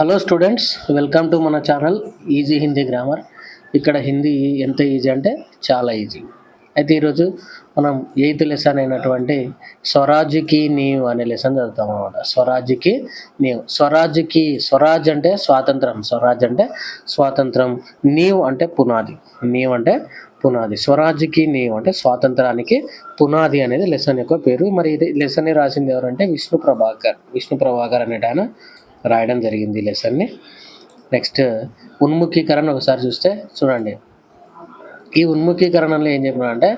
Hello students, welcome to మన channel easy Hindi grammar. ఇక్కడ హిందీ ఎంత ఈజీ అంటే చాలా ఈజీ. అయితే ఈరోజు మనం 8th లెసన్ అయినటువంటి స్వరాజ్కి నీవ్ అనే లెసన్ చదువుతాం అనమాట. స్వరాజ్కి నీవ్. స్వరాజ్ అంటే స్వాతంత్రం, స్వరాజ్ అంటే స్వాతంత్రం, నీవ్ అంటే పునాది, నీవ్ అంటే పునాది. స్వరాజ్కి నీవ్ అంటే స్వాతంత్రానికి పునాది అనేది లెసన్ యొక్క పేరు. మరి ఇది లెసన్ని రాసింది ఎవరంటే విష్ణు ప్రభాకర్ అనేట ఆయన రాయడం జరిగింది ఈ లెసన్ని. నెక్స్ట్ ఉన్ముఖీకరణ ఒకసారి చూస్తే చూడండి. ఈ ఉన్ముఖీకరణలో ఏం చెప్పినా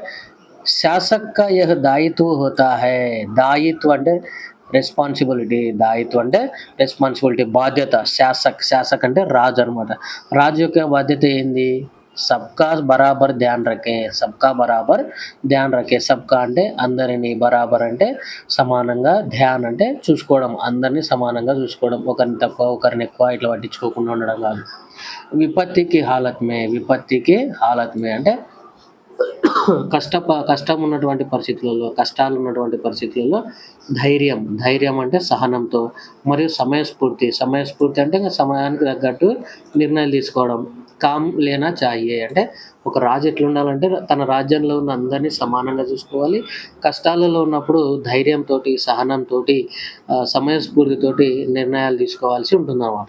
శాసక్ కా యహ్ దాయిత్వ హోతా హై. దాయిత్వ అంటే రెస్పాన్సిబిలిటీ, దాయిత్వ అంటే రెస్పాన్సిబిలిటీ, బాధ్యత. శాసక్ అంటే రాజు అనమాట. రాజు యొక్క బాధ్యత ఏంది? సబ్కా బరాబర్ ధ్యాన్ రకే, సబ్కా బరాబర్ ధ్యాన్ రకే. సబ్కా అంటే అందరినీ, బరాబర్ అంటే సమానంగా, ధ్యాన్ అంటే చూసుకోవడం, అందరినీ సమానంగా చూసుకోవడం, ఒకరిని తక్కువ ఒకరిని ఎక్కువ ఇట్లా పట్టించుకోకుండా ఉండడం కాదు. విపత్తికి హాలత్ మే అంటే కష్టం ఉన్నటువంటి పరిస్థితులలో, కష్టాలు ఉన్నటువంటి పరిస్థితులలో ధైర్యం అంటే సహనంతో, మరియు సమయస్ఫూర్తి అంటే ఇంకా సమయానికి తగ్గట్టు నిర్ణయాలు తీసుకోవడం. కామ్ లేనా చాహియే అంటే ఒక రాజు ఎట్లుండాలంటే తన రాజ్యంలో ఉన్న అందరినీ సమానంగా చూసుకోవాలి. కష్టాలలో ఉన్నప్పుడు ధైర్యంతోటి, సహనంతోటి, సమయస్ఫూర్తితోటి నిర్ణయాలు తీసుకోవాల్సి ఉంటుందన్నమాట.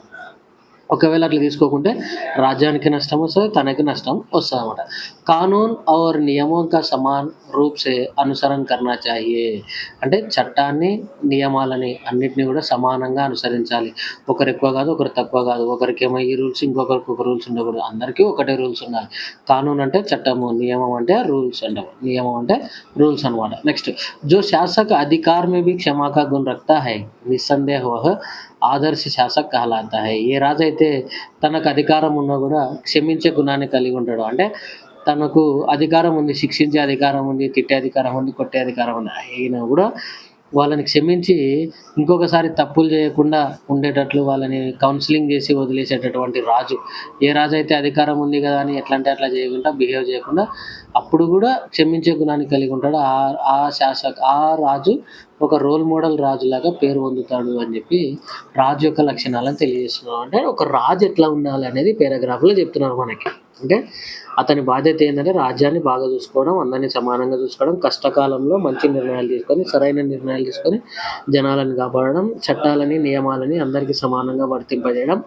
ఒకవేళ అట్లా తీసుకోకుంటే రాజ్యానికి నష్టం వస్తుంది, తనకి నష్టం వస్తుంది అనమాట. కానూన్ ఔర్ నియమం కా సమాన్ రూప్ సే అనుసరణ కర్నా చాహియే అంటే చట్టాన్ని, నియమాలని అన్నిటిని కూడా సమానంగా అనుసరించాలి. ఒకరు ఎక్కువ కాదు, ఒకరు తక్కువ కాదు, ఒకరికేమో ఈ రూల్స్, ఇంకొకరికి ఒక రూల్స్ ఉండకూడదు, అందరికీ ఒకటే రూల్స్ ఉండాలి. కానూన్ అంటే చట్టము, నియమం అంటే రూల్స్ అనమాట. నెక్స్ట్ జో శాసక అధికార్ మే భీ క్షమా కా గుణ్ రఖతా హై నిస్సందేహ వహ్ ఆదర్శ శాసక్ కహలాతా హై. ఏ రాజు అయితే తనకు అధికారం ఉన్నా కూడా క్షమించే గుణాన్ని కలిగి ఉంటాడు, అంటే తనకు అధికారం ఉంది, శిక్షించే అధికారం ఉంది, తిట్టే అధికారం ఉంది, కొట్టే అధికారం ఉంది, అయినా కూడా వాళ్ళని క్షమించి ఇంకొకసారి తప్పులు చేయకుండా ఉండేటట్లు వాళ్ళని కౌన్సిలింగ్ చేసి వదిలేసేటటువంటి రాజు. ఏ రాజు అయితే అధికారం ఉంది కదా అని ఎట్లా అంటే అట్లా చేయకుండా, బిహేవ్ చేయకుండా, అప్పుడు కూడా క్షమించే గుణాన్ని కలిగి ఉంటాడు, ఆ రాజు ఒక రోల్ మోడల్ రాజులాగా పేరు పొందుతాడు అని చెప్పి రాజు యొక్క లక్షణాలను తెలియజేస్తున్నారు. అంటే ఒక రాజు ఎట్లా ఉండాలి అనేది పారాగ్రాఫ్లో చెప్తున్నారు మనకి. అంటే అతని బాధ్యత ఏంటంటే రాజ్యాన్ని బాగా చూసుకోవడం, అందరినీ సమానంగా చూసుకోవడం, కష్టకాలంలో మంచి నిర్ణయాలు తీసుకొని, సరైన నిర్ణయాలు తీసుకొని జనాలను కాపాడడం, చట్టాలని, నియమాలని అందరికీ సమానంగా వర్తింపజేయడం.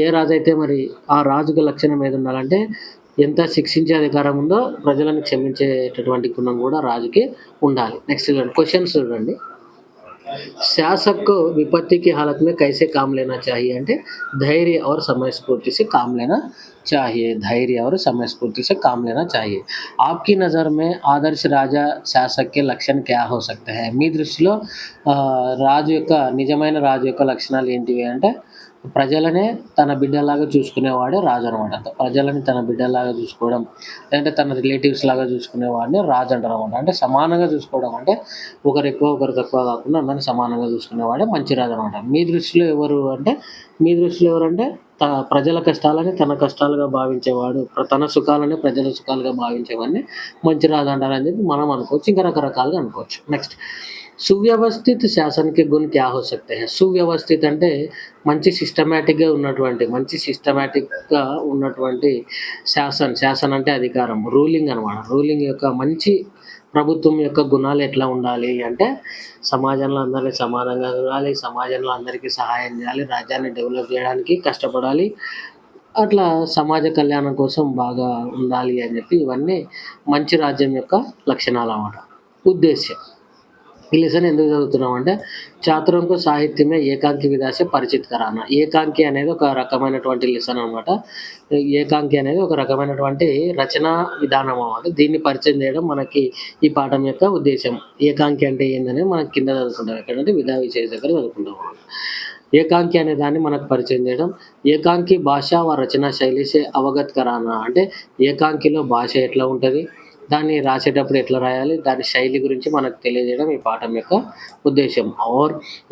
ఏ రాజు అయితే మరి ఆ రాజుకు లక్షణం ఏది ఉండాలంటే ఎంత శిక్షించే అధికారం ఉందో ప్రజలను క్షమించేటటువంటి గుణం కూడా రాజుకి ఉండాలి. నెక్స్ట్ చూడండి, క్వశ్చన్స్ చూడండి. శాసక్ को विपत्ति की हालत में कैसे काम लेना चाहिए అంటే धैर्य और समयस्फूर्ति से काम लेना चाहिए. धैर्य और समयस्फूर्ति से काम लेना चाहिए. आपकी नज़र में आदर्श राजा శాసक के లక్షణ क्या हो सकते हैं? మీ దృష్టిలో రాజు యొక్క నిజమైన రాజు యొక్క లక్షణాలు ఏంటివి అంటే ప్రజలనే తన బిడ్డలాగా చూసుకునేవాడే రాజు అనమాట. ప్రజలని తన బిడ్డలాగా చూసుకోవడం, లేదంటే తన రిలేటివ్స్ లాగా చూసుకునేవాడిని రాజు అంటారు అనమాట. అంటే సమానంగా చూసుకోవడం, అంటే ఒకరు ఎక్కువ ఒకరు తక్కువ కాకుండా అందరిని సమానంగా చూసుకునేవాడే మంచి రాజు అనమాట. మీ దృష్టిలో ఎవరంటే ప్రజల కష్టాలని తన కష్టాలుగా భావించేవాడు, తన సుఖాలని ప్రజల సుఖాలుగా భావించేవాడిని మంచి రాజు అంటారని చెప్పి మనం అనుకోవచ్చు, ఇంకా రకరకాలుగా అనుకోవచ్చు. నెక్స్ట్ సువ్యవస్థిత శాసనకి గుణ్ క్యా హో సక్తే హై. సువ్యవస్థిత్ అంటే మంచి సిస్టమేటిక్గా ఉన్నటువంటి శాసన్ అంటే అధికారం, రూలింగ్ అనమాట. రూలింగ్ యొక్క మంచి ప్రభుత్వం యొక్క గుణాలు ఎట్లా ఉండాలి అంటే సమాజంలో అందరినీ సమానంగా చూడాలి, సమాజంలో అందరికీ సహాయం చేయాలి, రాజ్యాన్ని డెవలప్ చేయడానికి కష్టపడాలి, అట్లా సమాజ కళ్యాణం కోసం బాగా ఉండాలి అని చెప్పి ఇవన్నీ మంచి రాజ్యం యొక్క లక్షణాలు అన్నమాట. ఉద్దేశ్యం ఈ లెసన్ ఎందుకు చదువుతున్నాం అంటే ఛాత్రంకు సాహిత్యమే ఏకాంకి విధాసే పరిచిత్ కరానా. ఏకాంకి అనేది ఒక రకమైనటువంటి లెసన్ అనమాట. ఏకాంకి అనేది ఒక రకమైనటువంటి రచనా విధానం అన్నమాట. దీన్ని పరిచయం చేయడం మనకి ఈ పాఠం యొక్క ఉద్దేశం. ఏకాంకి అంటే ఏందనేది మనకి కింద చదువుకుంటాం, ఎక్కడంటే విధా విశేష దగ్గర చదువుకుంటాం అన్నమాట. ఏకాంకి అనే దాన్ని మనకు పరిచయం చేయడం. ఏకాంకి భాష వ రచనా శైలిసే అవగత్ కరానా అంటే ఏకాంకిలో భాష ఎట్లా ఉంటుంది, దాన్ని రాసేటప్పుడు ఎట్లా రాయాలి, దాని శైలి గురించి మనకు తెలియజేయడం ఈ పాఠం యొక్క ఉద్దేశం. और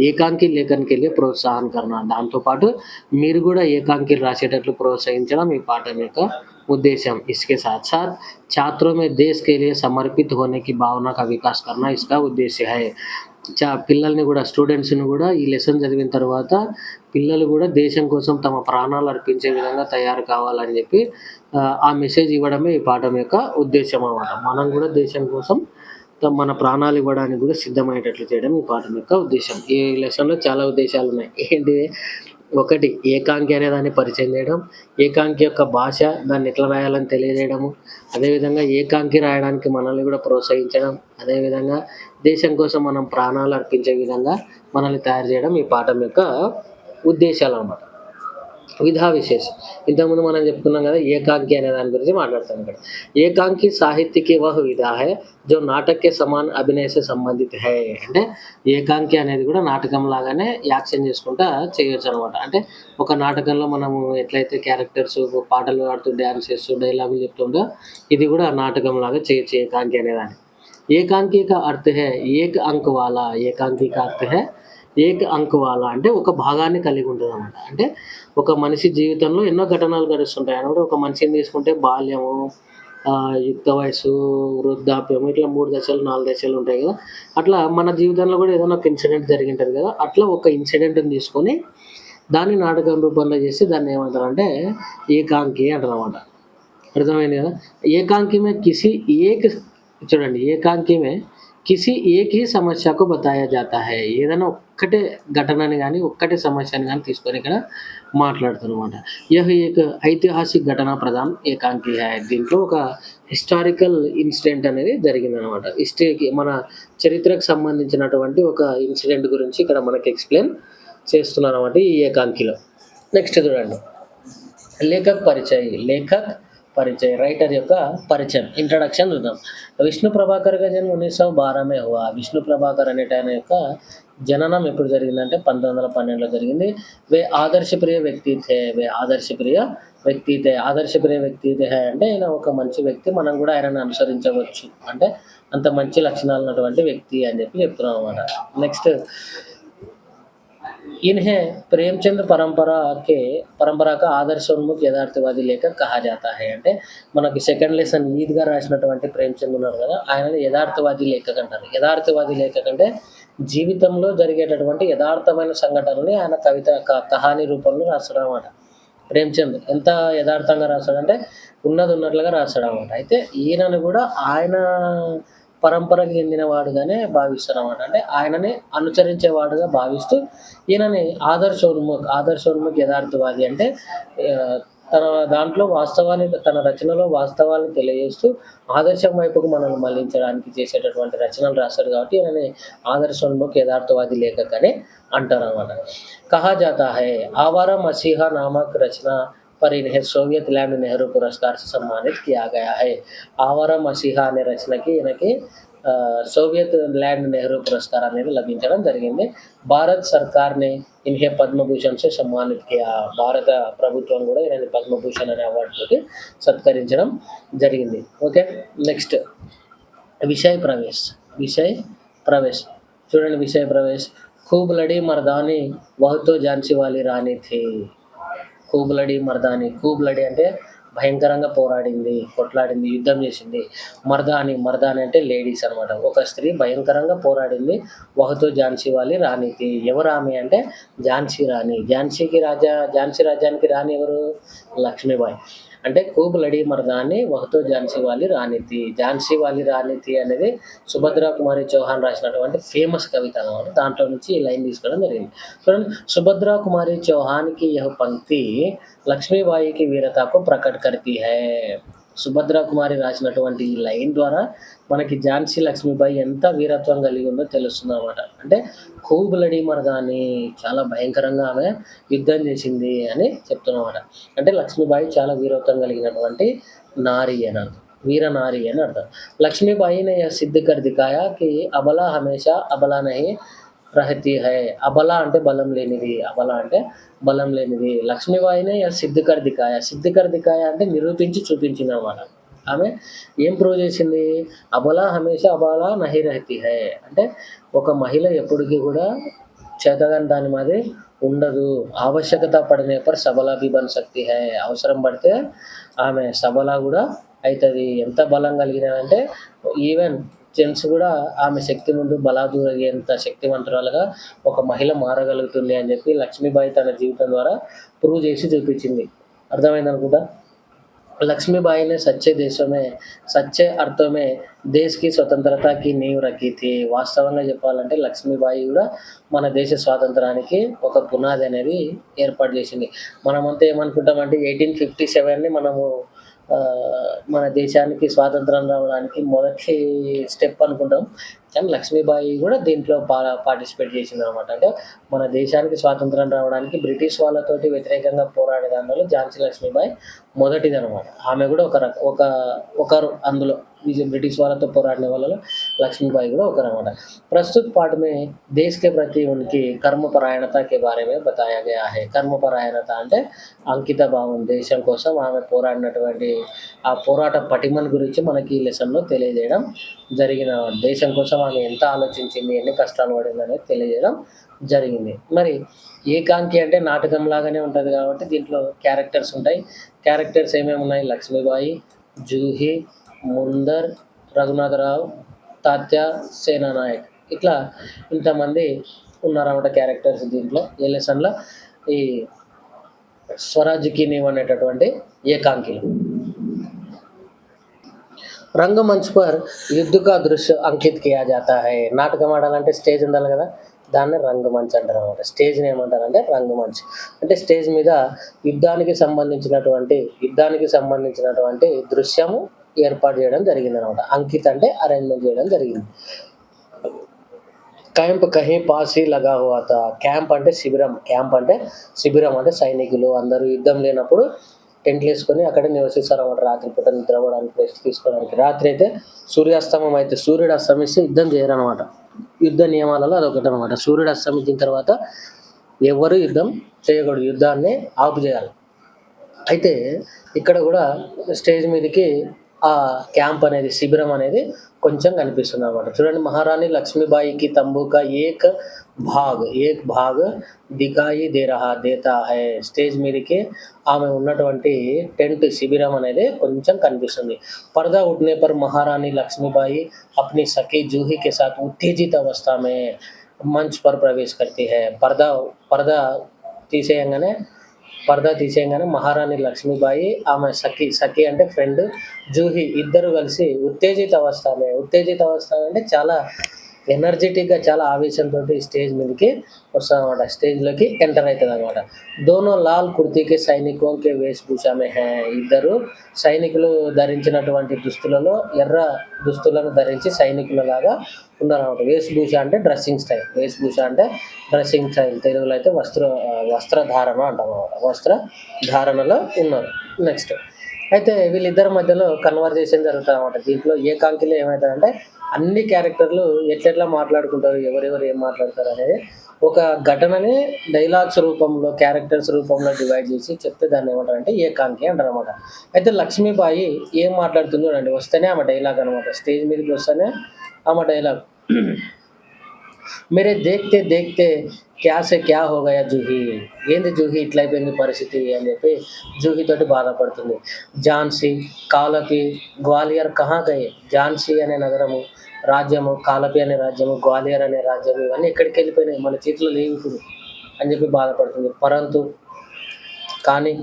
ఏకాంకి లేఖన్ के लिए ప్రోత్సాహం కరనా, దాంతోపాటు మీరు కూడా ఏకాంకిలు రాసేటట్లు ప్రోత్సహించడం ఈ పాఠం యొక్క उद्देश्य. इसके साथ साथ छात्रों में देश के लिए समर्पित होने की भावना का विकास करना इसका उद्देश्य है. పిల్లల్ని గూడా స్టూడెంట్స్‌ని గూడా ఈ లెసన్ చదివిన తర్వాత పిల్లలు గూడా దేశం కోసం తమ ప్రాణాలు అర్పించే విధంగా తయారు కావాలని జెప్పి ఆ మెసేజ్ ఇవ్వడమే ఈ పాఠం యొక్క ఉద్దేశ్యం అన్నమాట. మనం గూడా దేశం కోసం మన ప్రాణాలు ఇవ్వడానికి గూడా సిద్ధమయ్యేటట్లు చేయడం ఈ పాఠం యొక్క ఉద్దేశ్యం. ఈ లెసన్‌లో చాలా ఉద్దేశాలున్నాయి. ఏంటివి? ఒకటి ఏకాంకి అనే దాన్ని పరిచయం చేయడం, ఏకాంకి యొక్క భాష, దాన్ని ఎట్లా రాయాలని తెలియజేయడము, అదేవిధంగా ఏకాంకి రాయడానికి మనల్ని గూడా ప్రోత్సహించడం, అదేవిధంగా దేశం కోసం మనం ప్రాణాలు అర్పించే విధంగా మనల్ని తయారు చేయడం ఈ పాఠం యొక్క ఉద్దేశాలనమాట. విधा విశేష. ఇంతకుముందు మనం చెప్పుకున్నాం కదా! ఏకాంకి అనే దాని గురించి మాట్లాడుతాం ఇక్కడ. ఏకాంకి సాహిత్య की वह विधा है जो नाटक के समान अभिनय से संबंधित है. అంటే ఏకాంకి అనేది కూడా నాటకం లాగానే యాక్షన్ చేసుకుంటా చేయొచ్చనమాట. అంటే ఒక నాటకంలో మనము ఎట్లయితే క్యారెక్టర్స్ పాటలు పాడుతూ, డాన్స్ చేస్తూ, డైలాగులు చెప్తుందో ఇది కూడా నాటకం లాగా చేయొచ్చు ఏకాంకి అనేదాన్ని. ఏకాంకి का अर्थ है एक अंक वाला. ఏకాంకి का अर्थ है ఏక్ అంక్ వాలా అంటే ఒక భాగాన్ని కలిగి ఉంటదనమాట. అంటే ఒక మనిషి జీవితంలో ఎన్నో ఘటనలు గడుస్తుంటాయన్నమాట. ఒక మనిషిని తీసుకుంటే బాల్యము, యుక్త వయస్సు, వృద్ధాప్యం ఇట్లా 3 దశలు, 4 దశలు ఉంటాయి గదా! అట్లా మన జీవితంలో గూడా ఏదైనా ఒక ఇన్సిడెంట్ జరిగింటది గదా! అట్లా ఒక ఇన్సిడెంట్‌ని తీసుకొని దాన్ని నాటకం రూపంలో చేసి దాన్నేమంటారంటే ఏకాంకి అంటారనమాట. అర్థమైంది గదా! ఏకాంకి మే కిసి ఏక్ చూడండి ఏకాంకి మే కిసి ఏక్ హీ సమస్యకు బతాయా జాతా హై. ఏదైనా ఒక్కటే ఘటనని గాని, ఒక్కటే సమస్యని గాని తీసుకొని ఇక్కడ మాట్లాడుతారనమాట. యహ్ ఏక్ ఐతిహాసిక్ ఘటన ప్రధాన్ ఏకాంకి హై. దీంట్లో ఒక హిస్టారికల్ ఇన్సిడెంట్ అనేది జరిగిందనమాట. హిస్టరీకి మన చరిత్రకు సంబంధించినటువంటి ఒక ఇన్సిడెంట్ గురించి ఇక్కడ మనకి ఎక్స్‌ప్లెయిన్ చేస్తున్నారనమాట ఈ ఏకాంకిలో. నెక్స్ట్ చూడండి. లేఖక్ పరిచయ్. లేఖక్ परिचय राइटर యొక్క పరిచయం ఇంట్రడక్షన్ చూద్దాం. విష్ణు ప్రభాకర్ का जन्म 1912 में हुआ. విష్ణు ప్రభాకర్ అనేట ఆయన యొక్క జననం ఎప్పుడు జరిగిందంటే 1912లో జరిగింది. వే ఆదర్శప్రియ వ్యక్తి थे. వే ఆదర్శప్రియ వ్యక్తి थे. ఆదర్శప్రియ వ్యక్తి थे అంటే ఈయన ఒక మంచి వ్యక్తి. మనం కూడా ఆయనను అనుసరించవచ్చు. అంటే అంత మంచి లక్షణాలు ఉన్నటువంటి వ్యక్తి అని చెప్పి చెప్తున్నాం అన్నమాట. నెక్స్ట్ इन्हें प्रेमचंद परंपरा का ఆదర్శోన్ముఖ్ యథార్థవాది లేఖక్ కహా జాతా హై. అంటే మనకి సెకండ్ లెసన్ ఈద్‌గా రాసినటువంటి ప్రేమచంద్ ఉన్నారు కదా! ఆయనని యథార్థవాది లేఖక్ అంటారు. యథార్థవాది లేఖక్ అంటే జీవితంలో జరిగేటటువంటి యథార్థమైన సంఘటనలని ఆయన కవిత కహాని రూపంలో రాస్తాడనమాట. ప్రేమచంద్ ఎంత యథార్థంగా రాస్తాడంటే ఉన్నది ఉన్నట్లుగా రాస్తాడనమాట. అయితే ఈయనను కూడా ఆయన పరంపరకి చెందినవాడుగానే భావిస్తారనమాట. అంటే ఆయనని అనుసరించేవాడుగా భావిస్తూ ఈయనని ఆదర్శోన్ముఖ్ యథార్థవాది అంటే తన దాంట్లో తన రచనలో వాస్తవాన్ని తెలియజేస్తూ ఆదర్శం వైపుకు మనల్ని మళ్లించడానికి చేసేటటువంటి రచనలు రాస్తాడు కాబట్టి ఈయనని ఆదర్శోన్ముఖ్ యథార్థవాది లేఖక్ అని అంటారనమాట. కహా జాతా హై ఆవారా మసీహా నామక్ రచన पर इन्हें सोवियत लैंड नेहरू पुरस्कार से सम्मानित किया गया है. ఆవారా మసీహా అనే రచనకి ఈయనకి సోవియత్ ల్యాండ్ నెహ్రూ పురస్కార్ అనేది లభించడం జరిగింది. భారత్ సర్కార్‌నే ఇన్హే పద్మభూషణ్ సే సమ్మానిత్ కియా. భారత ప్రభుత్వం కూడా ఈయనని పద్మభూషణ్ అనే అవార్డు తోటి సత్కరించడం జరిగింది. ఓకే. నెక్స్ట్ విషయ్ ప్రవేశ్. విషయ్ ప్రవేశ్ చూడండి. విషయ్ ప్రవేశ్ खूब लड़ी मर्दानी वह तो झांसी वाली रानी थी. खूब लड़ी मर्दानी. खूब लड़ी అంటే భయంకరంగా పోరాడింది, కొట్లాడింది, యుద్ధం చేసింది. మర్దాని అంటే లేడీస్ అనమాట. ఒక స్త్రీ భయంకరంగా పోరాడింది. వహతో ఝాన్సీ వాలి రాణి థీ. ఎవరు ఆమె అంటే ఝాన్సీ రాణి. ఝాన్సీ రాజ్యానికి రాణి ఎవరు? లక్ష్మీబాయి. అంటే खूब लड़ी मर्दानी वह तो झांसी वाली रानी थी. ఝాన్సీ వాలి రాణి థీ అనేది సుభద్రా కుమారి చౌహాన్ రాసినటువంటి ఫేమస్ కవిత అన్నమాట. దాంట్లో నుంచి ఈ లైన్ తీసుకోవడం జరిగింది. చూడండి. సుభద్రా కుమారి చౌహాన్‌కి యహ్ పంక్తి లక్ష్మీబాయికి వీరతకు ప్రకట్ కర్తీ హై. సుభద్రా కుమారి రాసినటువంటి ఈ లైన్ ద్వారా మనకి ఝాన్సీ లక్ష్మీబాయి ఎంత వీరత్వం కలిగి ఉందో తెలుస్తుందన్నమాట. అంటే खूब लड़ी మర్దాని చాలా భయంకరంగా ఆమె యుద్ధం చేసింది అని చెప్తున్నమాట. అంటే లక్ష్మీబాయి చాలా వీరత్వం కలిగినటువంటి నారి అని అర్థం. వీర నారి అని అర్థం. లక్ష్మీబాయి ने यह सिद्ध कर दिखाया कि अबला हमेशा अबला नहीं रहती है. అబల అంటే బలం లేనిది. అబల అంటే బలం లేనిది. లక్ష్మీబాయినే సిద్ధ కర్ దికాయ. సిద్ధ కర్ దికాయ అంటే నిరూపించి చూపించిందన్నమాట. ఆమె ఏం ప్రూవ్ చేసింది? అబలా హమేషా అబలా నహీ రహతీ హై. అంటే ఒక మహిళ ఎప్పటికీ కూడా చేతగాని దాని మాదిరి ఉండదు. ఆవశ్యకత పడనే పర్ సబలా భీ బన్ సక్తీ హై. అవసరం పడితే ఆమె సబలా కూడా అయితది. ఎంత బలం కలిగినదంటే ఈవెన్ జెంట్స్ కూడా ఆమె శక్తి ముందు బలాదూరయ్యేంత శక్తివంతురాలుగా ఒక మహిళ మారగలుగుతుంది అని చెప్పి లక్ష్మీబాయి తన జీవితం ద్వారా ప్రూవ్ చేసి చూపించింది. అర్థమైందనుకుంటా. लक्ष्मीबाई ने सच्चे देशों में సచ్చే అర్థమే దేశ్‌కి స్వతంత్రతకి నీవ్ రఖీ థీ. వాస్తవంగా చెప్పాలంటే లక్ష్మీబాయి కూడా మన దేశ స్వాతంత్రానికి ఒక పునాది అనేది ఏర్పాటు చేసింది. మనమంతా ఏమనుకుంటామంటే 1857ని మనము మన దేశానికి స్వాతంత్రం రావడానికి మొదటి స్టెప్ అనుకుంటాం. కానీ లక్ష్మీబాయి కూడా దీంట్లో పార్టిసిపేట్ చేసిందనమాట. అంటే మన దేశానికి స్వాతంత్రం రావడానికి బ్రిటిష్ వాళ్ళతోటి వ్యతిరేకంగా పోరాడే దాంట్లో ఝాన్సీ లక్ష్మీబాయి మొదటిదనమాట. ఆమె కూడా ఒకరు అందులో ब्रिटिश वालों तो पोराड़ने वालों लक्ष्मीबाई కూడా ఒకరన్నమాట. प्रस्तुत पाठ में देश के प्रति उनकी कर्मपरायणता के बारे में बताया गया है. कर्मपरायणత అంటే అంకిత భావం, దేశం కోసం ఆమె పోరాడినటువంటి ఆ పోరాట పటిమను గురించి మనకి ఈ లెసన్‌లో తెలియజేయడం జరిగిన. దేశం కోసం ఆమె ఎంత ఆలోచించింది, ఎన్ని కష్టాలు పడిందనేది తెలియజేయడం జరిగింది. మరి ఏకాంకి అంటే నాటకం లాగానే ఉంటది కాబట్టి దీంట్లో క్యారెక్టర్స్ ఉంటాయి. క్యారెక్టర్స్ ఏమేమి ఉన్నాయి? లక్ష్మీబాయి, జూహి, ముందర్, రఘునాథరావు, తాత్య, సేనానాయక్, ఇట్లా ఇంతమంది ఉన్నారన్నమాట క్యారెక్టర్స్ దీంట్లో. ఏ లెసన్లో ఈ స్వరాజ్కి నీవు అనేటటువంటి ఏకాంకిలో. రంగమంచ్ పర్ యుద్ధ కా దృశ్య అంకిత్ కియా జాతా హై. నాటకం ఆడాలంటే స్టేజ్ ఉండాలి కదా, దాన్ని రంగమంచ్ అంటారు అనమాట. స్టేజ్ని ఏమంటారంటే రంగమంచ్. అంటే స్టేజ్ మీద యుద్ధానికి సంబంధించినటువంటి దృశ్యము ఏర్పాటు చేయడం జరిగింది అనమాట. అంకిత్ అంటే అరేంజ్మెంట్ చేయడం జరిగింది. క్యాంప్ కహీ పాస్ హీ లగా హువా థా. క్యాంప్ అంటే శిబిరం, శిబిరం అంటే సైనికులు అందరూ యుద్ధం లేనప్పుడు టెంట్లు వేసుకొని అక్కడే నివసిస్తారు అన్నమాట. రాత్రిపూట నిద్రపోవడానికి, రెస్ట్ తీసుకోవడానికి. రాత్రి అయితే సూర్యాస్తమం అయితే సూర్యుడు అస్తమిస్తే యుద్ధం చేయరనమాట. యుద్ధ నియమాలలో అదొకటి అనమాట. సూర్యుడు అస్తమించిన తర్వాత ఎవరు యుద్ధం చేయకూడదు, యుద్ధాన్ని ఆపు చేయాలి. అయితే ఇక్కడ కూడా స్టేజ్ మీదకి ఆ క్యాంప్ అనేది, శిబిరం అనేది కొంచెం కనిపిస్తుంది అనమాట. చూడండి, మహారాణి లక్ష్మీబాయికి తంబూ కా ఏక్ భాగ్ దిఖాయి దేతా హై. స్టేజ్ మీదకి ఆమె ఉన్నటువంటి టెంట్, శిబిరం అనేది కొంచెం కనిపిస్తుంది. పర్దా ఉఠనే పర్ మహారాణి లక్ష్మీబాయి అప్ని సఖీ జూహీ కే సాత్ ఉత్తేజిత అవస్థ మే మంచ్ పర్ ప్రవేశ్ కర్తీ హై. పర్దా తీసేయంగానే మహారాణి లక్ష్మీబాయి ఆమె సఖి అంటే ఫ్రెండ్, జూహి ఇద్దరు కలిసి ఉత్తేజిత అవస్థ అంటే చాలా ఎనర్జెటిక్గా, చాలా ఆవేశంతో స్టేజ్ మీదకి వస్తుందన్నమాట. స్టేజ్లోకి ఎంటర్ అవుతుంది అనమాట. దోనో లాల్ కుర్తీకి సైనికోంకే వేషభూషామే హై. ఇద్దరు సైనికులు ధరించినటువంటి దుస్తులలో ఎర్ర దుస్తులను ధరించి సైనికులలాగా ఉన్నారన్నమాట. వేషభూష అంటే డ్రెస్సింగ్ స్టైల్, తెలుగులో అయితే వస్త్రధారణ అంటాం అన్నమాట. వస్త్రధారణలో ఉన్నారు. నెక్స్ట్ అయితే వీళ్ళిద్దరి మధ్యలో కన్వర్జేషన్ జరుగుతుంది అన్నమాట. దీంట్లో ఏకాంకిలో ఏమవుతుందంటే అన్ని క్యారెక్టర్లు ఎట్లెట్లా మాట్లాడుకుంటారు, ఎవరెవరు ఏం మాట్లాడతారు అనేది ఒక ఘటనని డైలాగ్స్ రూపంలో, క్యారెక్టర్స్ రూపంలో డివైడ్ చేసి చెప్తే దాన్ని ఏమంటారంటే ఏకాంకి అంటారు అనమాట. అయితే లక్ష్మీబాయి ఏం మాట్లాడుతుందో అండి, వస్తేనే ఆమె డైలాగ్ అనమాట. స్టేజ్ మీదకి వస్తేనే ఆమె డైలాగ్. मेरे देखते देखते क्या से क्या हो गया జూహీ. ఏంది జూహీ ఇట్లా అయిపోయింది పరిస్థితి అని చెప్పి జూహీ తోటి బాధపడుతుంది. ఝాన్సీ, కాలపి, గ్వాలియర్ కహా గయే. ఝాన్సీ అనే నగరము, రాజ్యము, కాలపి అనే రాజ్యము, గ్వాలియర్ అనే రాజ్యం, ఇవన్నీ ఎక్కడికి వెళ్ళిపోయినాయి, మన చేతిలో లేవు ఇప్పుడు అని చెప్పి బాధపడుతుంది. కానీ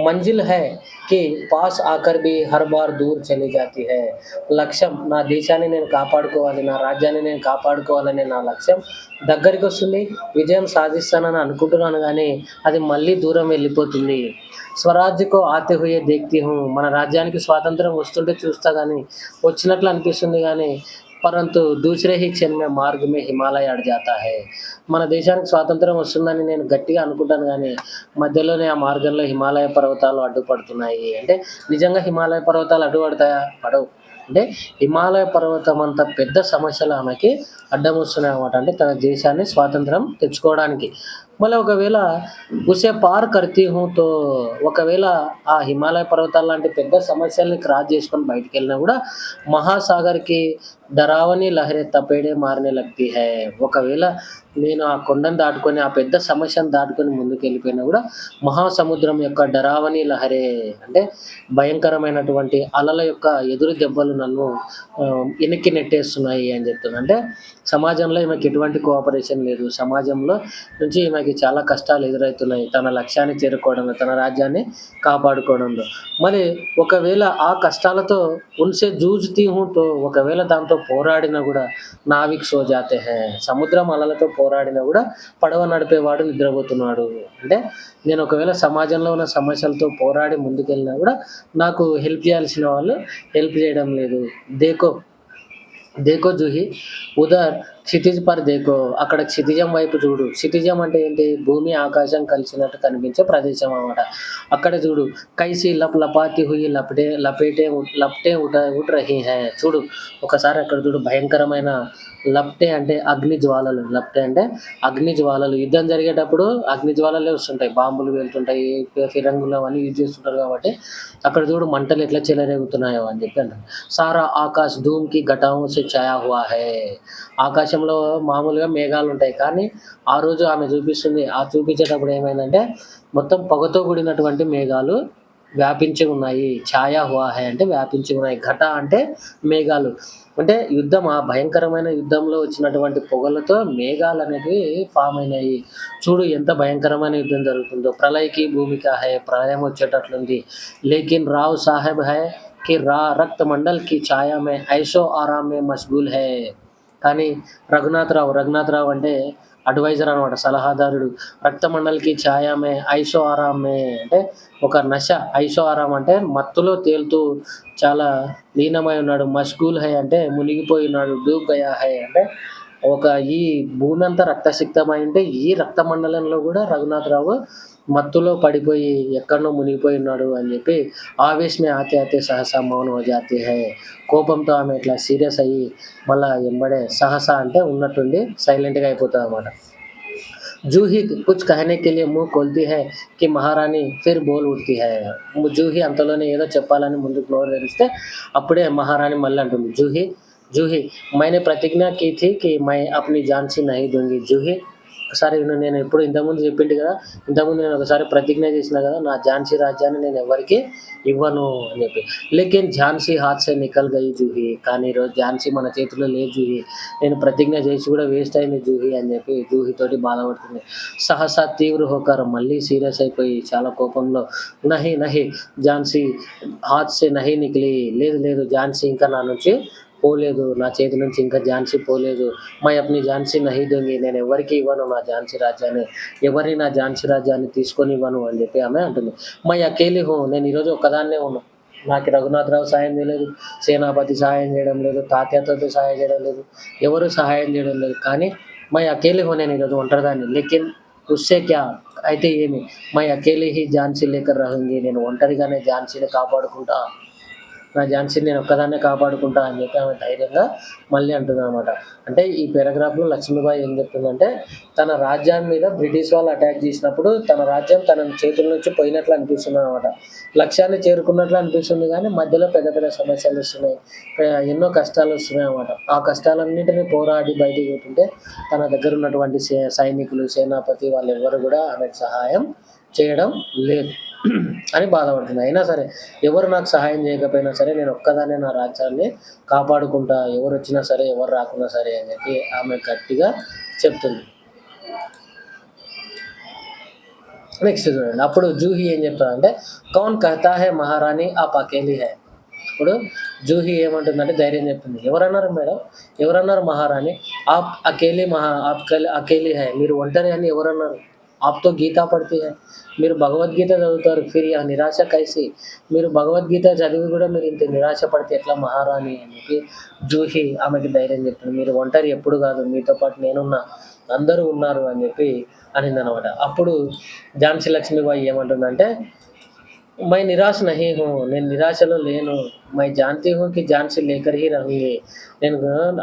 మంజిల్ హై కి పాస్ ఆకర్ బి హర్ బార్ దూర్ చలి జాతి హై. లక్ష్యం, నా దేశాన్ని నేను కాపాడుకోవాలి, నా రాజ్యాన్ని నేను కాపాడుకోవాలనే నా లక్ష్యం దగ్గరికి వస్తుంది, విజయం సాధిస్తానని అనుకుంటున్నాను, కానీ అది మళ్ళీ దూరం వెళ్ళిపోతుంది. స్వరాజ్యకో ఆతే హుయే దేఖ్తీ హూ. మన రాజ్యానికి స్వాతంత్రం వస్తుంటే చూస్తా కానీ, వచ్చినట్లు అనిపిస్తుంది కానీ, పరంతు దూసరే హీ క్షణ్ మే మార్గ్ మే హిమాలయ అడ్ జాతా హై. మన దేశానికి స్వాతంత్రం వస్తుందని నేను గట్టిగా అనుకుంటాను కానీ మధ్యలోనే ఆ మార్గంలో హిమాలయ పర్వతాలు అడ్డుపడుతున్నాయి. అంటే నిజంగా హిమాలయ పర్వతాలు అడ్డుపడతాయా? పడవు. అంటే హిమాలయ పర్వతం అంత పెద్ద సమస్యలు ఆమెకి అడ్డం వస్తున్నాయి అన్నమాట. అంటే తన దేశాన్ని స్వాతంత్రం తెచ్చుకోవడానికి. మళ్ళీ ఒకవేళ ఉసే పార్ కర్తీ హూ తో ఒకవేళ ఆ హిమాలయ పర్వతాలు లాంటి పెద్ద సమస్యల్ని క్రాస్ చేసుకొని బయటికెళ్ళినా గూడా మహాసాగర్‌కి డరావని లహరే తపేడే మారనే లగ్తీ హై. ఒకవేళ నేను ఆ కొండను దాటుకొని, ఆ పెద్ద సమస్యను దాటుకొని ముందుకెళ్ళిపోయినా గూడా మహాసముద్రం యొక్క డరావని లహరే అంటే భయంకరమైనటువంటి అలల యొక్క ఎదురు దెబ్బలు నన్ను వెనక్కి నెట్టేస్తున్నాయి అని చెప్తున్నా. అంటే సమాజంలో ఈమెకి ఎటువంటి కోఆపరేషన్ లేదు. సమాజంలో నుంచి ఈమెకి చాలా కష్టాలు ఎదురవుతున్నాయి. తన లక్ష్యాన్ని చేరుకోవడంలో, తన రాజ్యాన్ని కాపాడుకోవడంలో. మరి ఒకవేళ ఆ కష్టాలతో ఉన్సే జూజ్‌తీ హూ తో ఒకవేళ దాంతో పోరాడినా గూడా నావిక్ సో జాతే హై. సముద్రం అలలతో పోరాడినా గూడా పడవ నడిపేవాడు నిద్రపోతున్నాడు. అంటే నేను ఒకవేళ సమాజంలో ఉన్న సమస్యలతో పోరాడి ముందుకెళ్ళినా గూడా నాకు హెల్ప్ చేయాల్సిన వాళ్ళు హెల్ప్ చేయడం లేదు. దేఖో దేఖో జూహీ ఉధర్ క్షితిజ్ పర్ దేఖో అక్కడ క్షితిజం వైపు చూడు. క్షితిజం అంటే ఏంటి? భూమి, ఆకాశం కలిసినట్టు కనిపించే ప్రదేశం అన్నమాట. అక్కడ చూడు. కైసి లప్ లపాతి హుయి లప్టే ఉठ రహీ హై. చూడు ఒకసారి అక్కడ చూడు భయంకరమైన లప్టే అంటే అగ్ని జ్వాలలు. లప్టే అంటే అగ్ని జ్వాలలు. యుద్ధం జరిగేటప్పుడు అగ్ని జ్వాలలే వస్తుంటాయి. బాంబులు వెళ్తుంటాయి. ఫిరంగులు అవన్నీ యూజ్ చేస్తుంటారు కాబట్టి అక్కడ చూడు మంటలు ఎట్లా చెలరేగుతున్నాయో అని చెప్పి అంటారు. సారా ఆకాశ్ ధూమ్ కి ఘటాओं से छाया हुआ है. ఆకాశంలో మామూలుగా మేఘాలుంటాయి. కానీ ఆ రోజు ఆమె చూపిస్తుంది. ఆ చూపించేటప్పుడు ఏమైందంటే మొత్తం పొగతో కూడినటువంటి మేఘాలు వ్యాపించి ఉన్నాయి. ఛాయా హువా హై అంటే వ్యాపించి ఉన్నాయి. ఘట అంటే మేఘాలు. అంటే యుద్ధం ఆ భయంకరమైన యుద్ధంలో వచ్చినటువంటి పొగలతో మేఘాలనేటివి ఫార్మ్ అయినాయి. చూడు ఎంత భయంకరమైన యుద్ధం జరుగుతుందో. ప్రళయ్‌కి భూమికా హై ప్రళయం వచ్చేటట్లుంది. లేకిన్ రావ్ సాహెబ్ హై కి రక్త మండల్ కి ఛాయా మే ఐషో ఆరామ్ మే మష్గూల్ హై. కానీ రఘునాథరావు అంటే అడ్వైజర్ అనమాట. సలహాదారుడు. రక్తమండల్‌కి ఛాయా మే ఐషో ఆరామ్ మే అంటే ఒక నశ. ఐషో ఆరామ్ అంటే మత్తులో తేలుతూ చాలా లీనమై ఉన్నాడు. మష్గూల్ హై అంటే మునిగిపోయి ఉన్నాడు. డూబ్ గయా హై అంటే ఒక ఈ భూమి అంతా రక్తసిక్తమై ఉంటే ఈ రక్త మండలంలో గూడా రఘునాథరావు మత్తులో పడిపోయి ఎక్కడనో మునిగిపోయి ఉన్నాడు అని చెప్పి ఆవేశ్ మే ఆతే ఆతే సహసా మౌన్ హో జాతీ హై. కోపంతో ఆమె ఇట్లా సీరియస్ అయ్యి మళ్ళా ఎంబడే సహసా అంటే ఉన్నట్టుండి సైలెంట్‌గా అయిపోతదనమాట. జూహీ కుచ్ కహనే కే లియే ముహ్ ఖోల్తీ హై కి మహారాణి ఫిర్ బోల్ ఉఠ్తీ హై. జూహీ అంతలోనే ఏదో చెప్పాలని ముందుకు నోరు తెరిస్తే అప్పుడే మహారాణి మళ్ళీ అంటుంది. జూహీ జూహీ मैंने प्रतिज्ञा की थी कि मैं अपनी जान से नहीं दूँगी. జూహీ ఒకసారి విను నేను ఎప్పుడు ఇంతకుముందు చెప్పింటి కదా! ఇంతకుముందు నేను ఒకసారి ప్రతిజ్ఞ చేసినా కదా! నా ఝాన్సీ రాజ్యాన్ని నేను ఎవరికీ ఇవ్వను అని చెప్పి. లేకిన్ ఝాన్సీ హాత్ సే నికల్ గయి జూహీ. కానీ ఈరోజు ఝాన్సీ మన చేతిలో లేదు జూహీ. నేను ప్రతిజ్ఞ చేసి కూడా వేస్ట్ అయింది జూహీ అని చెప్పి జూహీతోటి బాధపడుతుంది. సహసా తీవ్ర హోకర్ మళ్ళీ సీరియస్ అయిపోయి చాలా కోపంలో నహీ నహీ ఝాన్సీ హాత్ సే నహీ నికలి. లేదు లేదు ఝాన్సీ ఇంకా నా నుంచి పోలేదు. నా చేతి నుంచి ఇంకా ఝాన్సీ పోలేదు. మై అప్నీ ఝాన్సీ నహీ దూంగి. నేను ఎవరికీ ఇవ్వను నా ఝాన్సీ రాజ్యాన్ని. ఎవరిని నా ఝాన్సీ రాజ్యాన్ని తీసుకొనివ్వను అని చెప్పి ఆమె అంటుంది. మై అకేలీ హూ నేను ఈరోజు ఒక్కదాన్నే ఉన్నా. నాకు రఘునాథరావు సాయం చేయలేదు. సేనాపతి సహాయం చేయడం లేదు. తాత్యాతోటి సహాయం చేయడం లేదు. ఎవరు సహాయం చేయడం లేదు. కానీ మై అకేలీ హూ నేను ఈరోజు ఒంటరిదాన్ని. లేకిన్ ఉస్సే క్యా అయితే ఏమి మై అకేలీ హీ ఝాన్సీ లేకర్ రహూంగి. నేను ఒంటరిగానే ఝాన్సీని కాపాడుకుంటా. నా ఝాన్సీని నేను ఒక్కదాన్నే కాపాడుకుంటా అని చెప్పి ఆమె ధైర్యంగా మళ్ళీ అంటుందనమాట. అంటే ఈ పారాగ్రాఫ్‌లో లక్ష్మీబాయి ఏం చెప్తుందంటే తన రాజ్యం మీద బ్రిటిష్ వాళ్ళు అటాక్ చేసినప్పుడు తన రాజ్యం తన చేతుల నుంచి పోయినట్లు అనిపిస్తుందనమాట. లక్ష్యాన్ని చేరుకున్నట్లు అనిపిస్తుంది గానీ మధ్యలో పెద్ద పెద్ద సమస్యలు వస్తున్నాయి. ఎన్నో కష్టాలు వస్తున్నాయనమాట. ఆ కష్టాలన్నిటిని పోరాడి బయటికి పోతుంటే తన దగ్గర ఉన్నటువంటి సైనికులు, సేనాపతి వాళ్ళెవ్వరు గూడా ఆమెకు సహాయం చేయడం లేదు అని బాధపడుతుంది. అయినా సరే ఎవరు నాకు సహాయం చేయకపోయినా సరే నేను ఒక్కదాన్నే నా రాజ్యాన్ని కాపాడుకుంటా. ఎవరొచ్చినా సరే, ఎవరు రాకున్నా సరే అని చెప్పి ఆమె గట్టిగా చెప్తుంది. నెక్స్ట్ చూడండి. అప్పుడు జూహీ ఏం చెప్తాదంటే కౌన్ కహతా హై మహారాణి ఆప్ అకేలీ హై. ఇప్పుడు జూహీ ఏమంటుందంటే ధైర్యం చెప్తుంది. ఎవరన్నారు మేడం? ఎవరన్నారు మహారాణి? ఆప్ అకేలీ హై. మీరు ఒంటరి అని ఎవరన్నారు? ఆప్‌తో గీతా పढ़ती है. మీరు భగవద్గీత చదువుతారు. ఫిర్ యహ్ నిరాశ కైసి. మీరు భగవద్గీత చదివి కూడా మీరు ఇంత నిరాశ పడితే ఎట్లా మహారాణి అని చెప్పి జూహీ ఆమెకి ధైర్యం చెప్తుంది. మీరు ఒంటరి ఎప్పుడు కాదు. మీతో పాటు నేనున్నా. అందరూ ఉన్నారు అని చెప్పి అనిందనమాట. అప్పుడు ఝాన్సీ లక్ష్మీబాయి ఏమంటుందంటే मैं निराश नहीं हूँ. నేను నిరాశలో లేను. मैं जानती हूँ कि जान से लेकर ही रहूँगी. నేను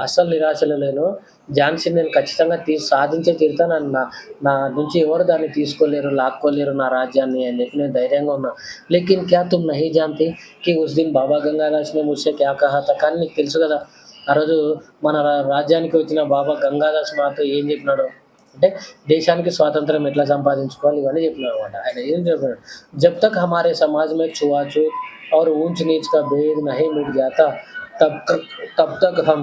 అస్సలు నిరాశలో లేను. ఝాన్సీని నేను ఖచ్చితంగా సాధించే తీరుతాను. నా నా నుంచి ఎవరు దాన్ని తీసుకోలేరు, లాక్కోలేరు నా రాజ్యాన్ని అని చెప్పి నేను ధైర్యంగా ఉన్నా. లేకిన్ క్యా తుమ్ నహీ జాన్తే कि उस दिन బాబా గంగాదాస్ ने मुझसे क्या कहा था. కానీ నీకు తెలుసు కదా! ఆ రోజు మన రాజ్యానికి వచ్చిన బాబా గంగాదాస్ మాతో ఏం చెప్పినాడో. అంటే దేశానికి స్వాతంత్రం ఎట్లా సంపాదించుకోవాలి ఇవన్నీ చెప్పినాడనమాట. ఆయన ఏం చెప్పాడు, "జబ్ తక్ హమారే సమాజ్ మే छुआ-छूत और ऊँच-नीच का भेद नहीं मिट जाता, तब तक तब तक हम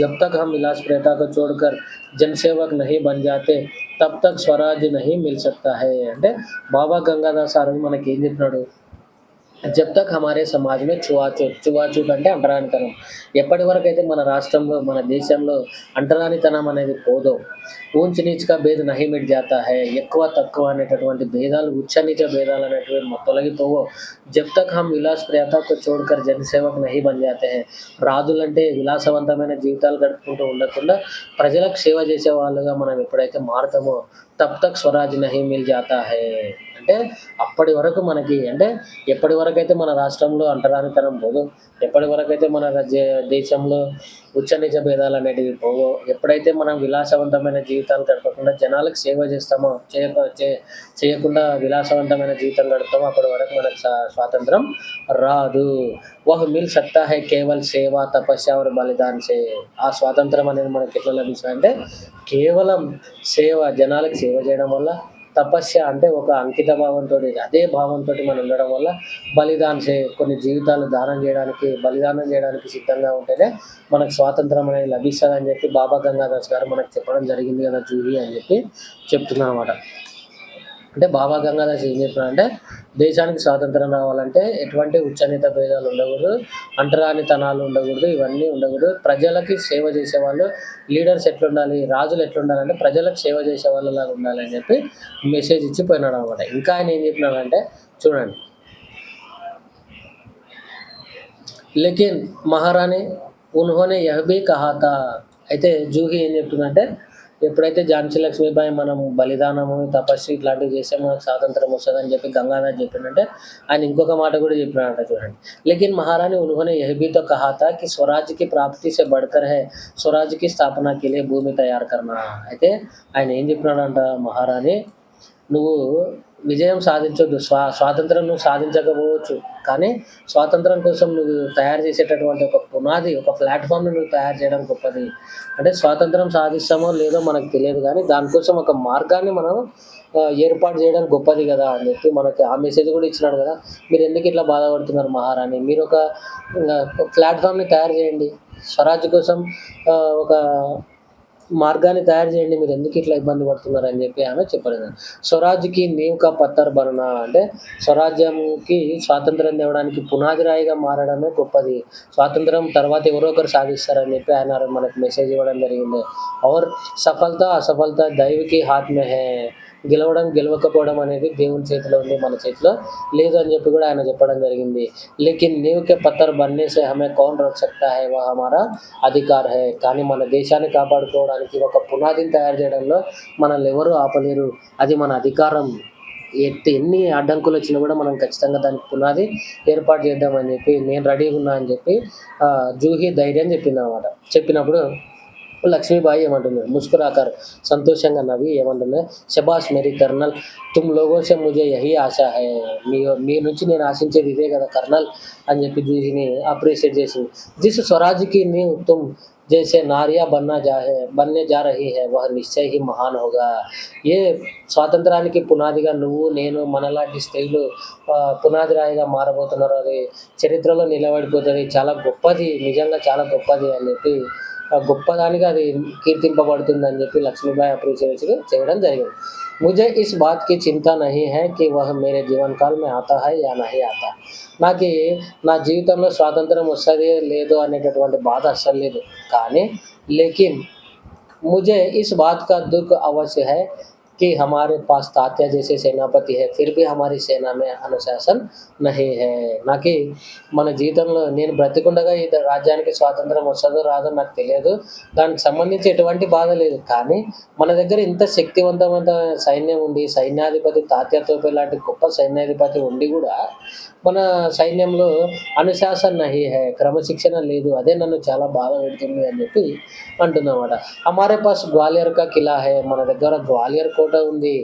जब तक हम विलास प्रथा को छोड़कर जनसेवक नहीं बन जाते, तब तक स्वराज नहीं मिल सकता है." అంటే బాబా గంగాదాస్ ఆ రోజు మనకేం చెప్పినాడు, జబ్ తక్ హమారే సమాజ్ మే ఛువా-ఛూత్ అంటే అంటరానితనం. ఎప్పటి వరకైతే మన రాష్ట్రంలో, మన దేశంలో అంటరానితనం అనేది పోదో, ఊంచ్ నీచ్ కా భేద్ నహీ మిట్ జాతా హై, ఎక్కువ తక్కువ అనేటటువంటి భేదాలు, ఉచ్చ నీచ భేదాలు అనేటివి తొలగిపోవో, జబ్ తక్ హమ్ విలాస్ ప్రథా కో చోడ్‌కర్ జనసేవక్ నహీ బన్ జాతే హై. రాజులంటే విలాసవంతమైన జీవితాలు గడుపుకుంటూ ఉండకుండా ప్రజలకు సేవ చేసే వాళ్ళుగా మనం ఎప్పుడైతే మారతామో, తబ్ తక్ స్వరాజ్ నహీ మిల్ జాతా హై. అంటే అప్పటి వరకు మనకి అంటే ఎప్పటి వరకైతే మన రాష్ట్రంలో అంటరానితనం పోదో, ఎప్పటి వరకైతే మన దేశంలో ఉచ్చ నీచ భేదాలు అనేటివి పోవో, ఎప్పుడైతే మనం విలాసవంతమైన జీవితాలు గడపకుండా జనాలకు సేవ చేస్తామో, చేయకుండా విలాసవంతమైన జీవితం గడుపుతామో అప్పటి వరకు మనకు స్వాతంత్రం రాదు. వహ్ మిల్ సక్తా హై కేవల్ సేవ, తపస్య और బలిదాన్ సే. ఆ స్వాతంత్రం అనేది మనకి ఎట్లా లభిస్తుందంటే కేవలం సేవ, జనాలకు సేవ చేయడం వల్ల, తపస్య అంటే ఒక అంకిత భావంతోటి, అదే భావంతోటి మనం ఉండడం వల్ల, బలిదాన్ చే కొన్ని జీవితాలు దానం చేయడానికి, బలిదానం చేయడానికి సిద్ధంగా ఉంటేనే మనకు స్వాతంత్రం అనేది లభిస్తదని చెప్పి బాబా గంగాదాస్ గారు మనకు చెప్పడం జరిగింది కదా జూహి అని చెప్పి చెప్తున్నారనమాట. అంటే బాబా గంగాదాస్ ఏం చెప్పినారంటే దేశానికి స్వాతంత్రం రావాలంటే ఎటువంటి ఉచ్చనీత భేదాలు ఉండకూడదు, అంటరానితనాలు ఉండకూడదు, ఇవన్నీ ఉండకూడదు. ప్రజలకి సేవ చేసేవాళ్ళు, లీడర్స్ ఎట్లుండాలి, రాజులు ఎట్లుండాలంటే ప్రజలకు సేవ చేసే వాళ్ళలాగా ఉండాలని చెప్పి మెసేజ్ ఇచ్చి పోయినాడనమాట. ఇంకా ఆయన ఏం చెప్పినాడంటే చూడండి, లేకిన్ మహారాణి ఉన్హోనే యహ్ భీ కహా థా. అయితే జూహి ఏం చెప్తుందంటే ఎప్పుడైతే ఝాన్సీ లక్ష్మీబాయి మనం బలిదానము, తపస్సు ఇట్లాంటివి చేస్తే మనకు స్వాతంత్రం వస్తదని చెప్పి గంగాధర్ చెప్పిండంటే ఆయన ఇంకొక మాట కూడా చెప్పినాడంట చూడండి. లేకిన్ మహారాణి ఉన్హోనే యహ్ భీ తో కహా థా కి స్వరాజ్ కి ప్రాప్తి సే బఢకర్ హై స్వరాజ్ కి స్థాపన కే లియే భూమి తయారు కర్నా. అయితే ఆయన ఏం చెప్పినాడంట, మహారాణి నువ్వు విజయం సాధించొద్దు, స్వాతంత్రం నువ్వు సాధించకపోవచ్చు, కానీ స్వాతంత్రం కోసం నువ్వు తయారు చేసేటటువంటి ఒక పునాది, ఒక ప్లాట్ఫామ్‌ని నువ్వు తయారు చేయడం గొప్పది. అంటే స్వాతంత్రం సాధిస్తామో లేదో మనకు తెలియదు గానీ, దానికోసం ఒక మార్గాన్ని మనం ఏర్పాటు చేయడం గొప్పది గదా అని చెప్పి మనకి ఆ మెసేజ్ గూడా ఇచ్చినాడు గదా! మీరెందుకు ఇట్లా బాధపడుతున్నారు మహారాణి? మీరొక ప్లాట్‌ఫామ్‌ని తయారు చేయండి. స్వరాజ్ కోసం ఒక మార్గాన్ని తయారు చేయండి. మీరెందుకు ఇట్లా ఇబ్బంది పడుతున్నారని చెప్పి ఆమె చెప్పలేదు. స్వరాజ్‌కి నీవ్ కా పత్తర్ బననా అంటే స్వరాజ్యంకి స్వాతంత్రం తేవడానికి పునాది రాయిగా మారడమే గొప్పది. స్వాతంత్రం తర్వాత ఎవరో ఒకరు సాధిస్తారని చెప్పి ఆయన మనకు మెసేజ్ ఇవ్వడం జరిగింది. ఔర్ సఫలతా, అసఫలతా దైవ్ కి హాత్ మే హై. గెలవడం, గెలవకపోవడం అనేది దేవుని చేతిలో ఉంది, మన చేతిలో లేదు అని చెప్పి కూడా ఆయన చెప్పడం జరిగింది. లేకిన్ నీవ్ కే పత్తర్ బన్నే సే హమే కౌన్ రోక్ సక్తా హై వహ్ హమారా అధికార్ హై. కానీ మన దేశాన్ని కాపాడుకోవడానికి ఒక పునాదిని తయారు చేయడంలో మనల్ని ఎవరు ఆపలేరు. అది మన అధికారం. ఎన్ని అడ్డంకులు వచ్చినా కూడా మనం ఖచ్చితంగా దానికి పునాది ఏర్పాటు చేద్దామని చెప్పి నేను రెడీగా ఉన్నా అని చెప్పి జూహి ధైర్యం చెప్పిందనమాట. చెప్పినప్పుడు లక్ష్మీబాయి ఏమంటుంది, ముస్కురాకర్ సంతోషంగా నవ్వి ఏమంటుంది, శబాష్ మేరీ కర్నల్, తుమ్ లోగో సే ముझे యహీ ఆశా హై. మీ నుంచి నేను ఆశించేది ఇదే కదా కర్నల్ అని చెప్పి జూహిని అప్రిషియేట్ చేసింది. జిస్ స్వరాజ్‌కి నీవ్ తుమ్ జైసే నారియా బన్నే జా రహీ హై వహ్ నిశ్చయ్ హీ మహాన్ హోగా. ఏ స్వాతంత్రానికి పునాదిగా నువ్వు, నేను, మనలాంటి స్త్రీలు పునాది రాయిగా మారబోతున్నారు, అది చరిత్రలో నిలబడిపోతది, చాలా గొప్పది, నిజంగా చాలా గొప్పది అని చెప్పి గొప్పదానిగా అది కీర్తింపబడుతుందని చెప్పి లక్ష్మీబాయి అప్రిషియేట్ చేయడం జరిగింది. मुझे इस बात की चिंता नहीं है कि वह मेरे जीवन काल में आता है या नहीं आता. నాకి నా జీవితంలో స్వాతంత్రం వస్తదో లేదో అనేటటువంటి బాధ అస్సలు లేదు. కానీ లేకిన్ मुझे इस बात का दुःख अवश्य है कि हमारे पास तात्या जैसे सेनापति है, फिर भी हमारी सेना में अनुशासन नहीं है. నాకి మన జీవితంలో నేను బ్రతికుండగా ఈ రాజ్యానికి స్వాతంత్రం వస్తదో రాదో నాకు తెలియదు. దానికి సంబంధించి ఎటువంటి బాధ లేదు. కానీ మన దగ్గర ఇంత శక్తివంతమైన సైన్యం ఉండి, సైన్యాధిపతి తాత్యా తోపే లాంటి గొప్ప సైన్యాధిపతి ఉండి గూడా, మన సైన్యంలో అనుశాసన్ నహీ హై, క్రమశిక్షణ లేదు. అదే నన్ను చాలా బాధ పెడుతుంది అని చెప్పి అంటుందన్నమాట. హమారే పాస్ గ్వాలియర్ కా కిలా హై, మన దగ్గర గ్వాలియర్ కోట ఉంది.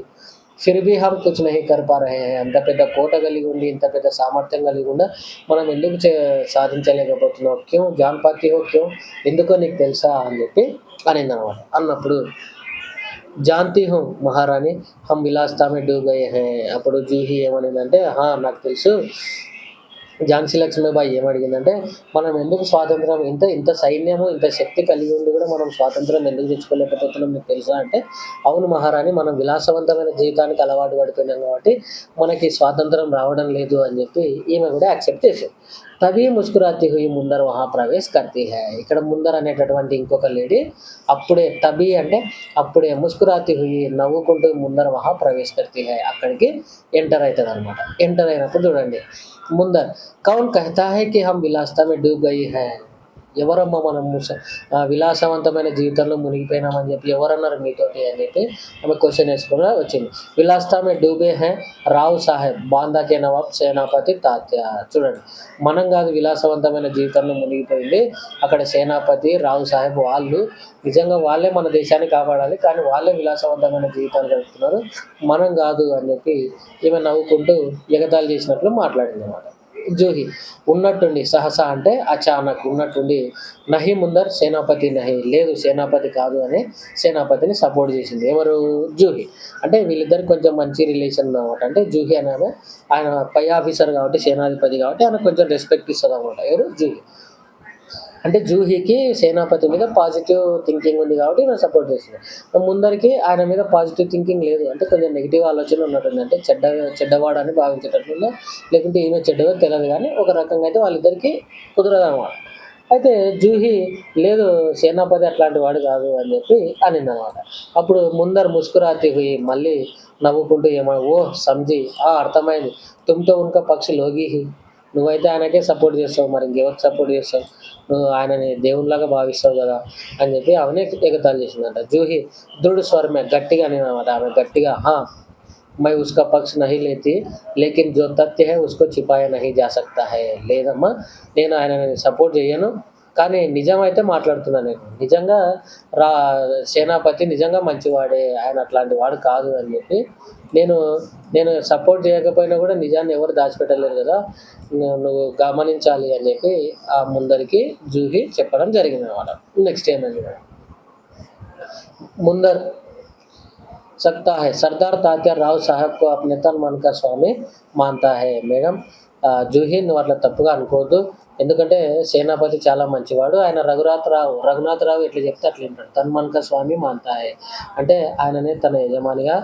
ఫిర్ భీ హమ్ కుచ్ నహీ కర్ పా రహే హై, అంత పెద్ద కోట కలిగి ఉండి, ఇంత పెద్ద సామర్థ్యం కలిగి ఉండ మనం ఎందుకు సాధించలేకపోతున్నాం? క్యూం జాన్ పాతీ హో క్యూం, ఎందుకో నీకు తెలుసా అని చెప్పి అనిందనమాట. అన్నప్పుడు జాన్తీ హూ మహారాణి హమ్ విలాసితా మే డూబ్ గయే హై, అప్పుడు జూహీ ఏమనిందంటే, నాకు తెలుసు. ఝాన్సీ లక్ష్మీబాయి ఏమడిగిందంటే, మనం ఎందుకు స్వాతంత్రం, ఇంత ఇంత సైన్యము, ఇంత శక్తి కలిగి ఉండి కూడా మనం స్వాతంత్రం ఎందుకు తెచ్చుకోలేకపోతున్నాం నీకు తెలుసా అంటే, అవును మహారాణి, మనం విలాసవంతమైన జీవితానికి అలవాటు పడిపోయినాం కాబట్టి మనకి స్వాతంత్రం రావడం లేదు అని చెప్పి ఈమె కూడా యాక్సెప్ట్ చేసేది. తభీ ముస్కురాతీ హుయి ముందర్ వహా ప్రవేశ్ కర్తీ హై, ఇక్కడ ముందర్ అనేటటువంటి ఇంకొక లేడీ అప్పుడే, తభీ అంటే అప్పుడే, ముస్కురాతీ హుయి నవ్వుకుంటూ ముందర వహా ప్రవేశ్ కర్తీ హై, అక్కడికి ఎంటర్ అవుతుంది అనమాట. ఎంటర్ అయినప్పుడు చూడండి, ముందర్ కౌన్ కహతా హై కి హమ్ విలాసితా మే డూబ్ గయి హై, ఎవరమ్మా మనం విలాసవంతమైన జీవితంలో మునిగిపోయినామని చెప్పి ఎవరన్నారు మీతోటి అని చెప్పి ఆమె క్వశ్చన్ వేసుకుని వచ్చింది. విలాసితా మే డూబే హై రావ్ సాహెబ్ బాందాకే నవాబ్ సేనాపతి తాత్యా, చూడండి, మనం కాదు విలాసవంతమైన జీవితంలో మునిగిపోయింది, అక్కడ సేనాపతి రావు సాహెబ్ వాళ్ళు, నిజంగా వాళ్ళే మన దేశాన్ని కాపాడాలి, కానీ వాళ్ళే విలాసవంతమైన జీవితాలు గడుపుతున్నారు, మనం కాదు అని చెప్పి ఈమె నవ్వుకుంటూ ఎగతాళి చేసినట్లు మాట్లాడింది అన్నమాట. జూహి ఉన్నట్టుండి, సహసా అంటే అచానక్, ఉన్నట్టుండి, నహి ముందర్ సేనాపతి నహి, లేదు సేనాపతి కాదు అని సేనాపతిని సపోర్ట్ చేసింది. ఎవరు? జూహి. అంటే వీళ్ళిద్దరికి కొంచెం మంచి రిలేషన్ అన్నమాట. అంటే జూహి అనే ఆమె, ఆయన పై ఆఫీసర్ కాబట్టి, సేనాధిపతి కాబట్టి ఆయన కొంచెం రెస్పెక్ట్ ఇస్తుంది అనమాట. ఎవరు? జూహి. అంటే జూహీకి సేనాపతి మీద పాజిటివ్ థింకింగ్ ఉంది కాబట్టి నేను సపోర్ట్ చేస్తుంది. ముందరికి ఆయన మీద పాజిటివ్ థింకింగ్ లేదు, అంటే కొంచెం నెగిటివ్ ఆలోచన ఉన్నట్టుంది. అంటే చెడ్డవాడని భావించేటట్లుందో, లేకుంటే ఈమె చెడ్డదో తెలియదు, కానీ ఒక రకంగా అయితే వాళ్ళిద్దరికీ కుదరదు అనమాట. అయితే జూహీ లేదు, సేనాపతి అట్లాంటి వాడు కాదు అని చెప్పి అనిందనమాట. అప్పుడు ముందర ముస్కురాతి హుయి, మళ్ళీ నవ్వుకుంటూ ఓ సంజీ, అర్థమైంది, తుమ్తో ఉన్కా పక్షి లోగి హి, నువ్వైతే ఆయనకే సపోర్ట్ చేస్తావు, మరి ఇంకెవరికి సపోర్ట్ చేస్తావు, నువ్వు ఆయనని దేవునిలాగా భావిస్తావు కదా అని చెప్పి ఆమెనే ఎగతాళి చేసిందంట. జూహి దృఢ స్వరమే, గట్టిగా అనేదన్నమాట. ఆమె గట్టిగా, मैं उसका पक्ष नहीं लेती, लेकिन जो तथ्य है उसको छिपाया नहीं जा सकता है, లేదమ్మా నేను ఆయనని సపోర్ట్ చేయను, కానీ నిజమైతే మాట్లాడుతున్నా. నేను నిజంగా రా సేనాపతి నిజంగా మంచివాడే, ఆయన అట్లాంటి వాడు కాదు అని చెప్పి నేను నేను సపోర్ట్ చేయకపోయినా కూడా నిజాన్ని ఎవరు దాచిపెట్టలేరు కదా, నువ్వు గమనించాలి అని చెప్పి ఆ ముందరికి జూహి చెప్పడం జరిగిందనమాట. నెక్స్ట్ ఏమైంది ముందర్ सकता है, सरदार तात्या राव साहब को अपने तन मन का స్వామి మాన్తా హై. మేడం, జూహీ నువ్వు అట్లా తప్పుగా అనుకోవద్దు, ఎందుకంటే సేనాపతి చాలా మంచివాడు, ఆయన రఘునాథరావు ఎట్లా చెప్తే అట్లా వింటాడు. తన్మన్క స్వామి మాన్తా హై అంటే ఆయననే తన యజమానిగా,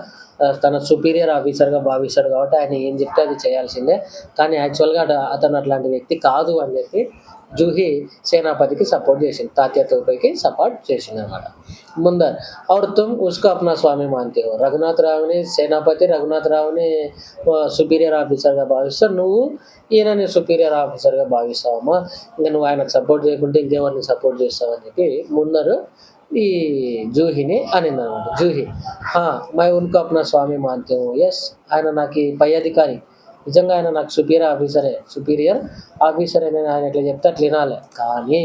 తన సుపీరియర్ ఆఫీసర్గా భావిస్తాడు కాబట్టి ఆయన ఏం చెప్తే అది చేయాల్సిందే, కానీ యాక్చువల్గా అతను అట్లాంటి వ్యక్తి కాదు అని చెప్పి జూహీ సేనాపతికి సపోర్ట్ చేసింది, తాత్యా తోపేకి సపోర్ట్ చేసింది అనమాట. ముందర్ और तुम उसको अपना स्वामी मानते हो, రఘునాథరావుని సేనాపతి రఘునాథరావుని సుపీరియర్ ఆఫీసర్గా భావిస్తావు, నువ్వు ఈయనని సుపీరియర్ ఆఫీసర్గా భావిస్తావమ్మా, ఇంకా నువ్వు ఆయనకు సపోర్ట్ చేయకుంటే ఇంకెవరిని సపోర్ట్ చేస్తావు అని చెప్పి ముందరు ఈ జూహిని అనిందనమాట. జూహి మై ఉన్కో అప్నా స్వామి మాన్తే హూ, ఎస్ ఆయన నాకు పై అధికారి, నిజంగా ఆయన నాకు సుపీరియర్ ఆఫీసరే, నేను ఆయన ఎట్లా చెప్తే అట్లా వినాలి, కానీ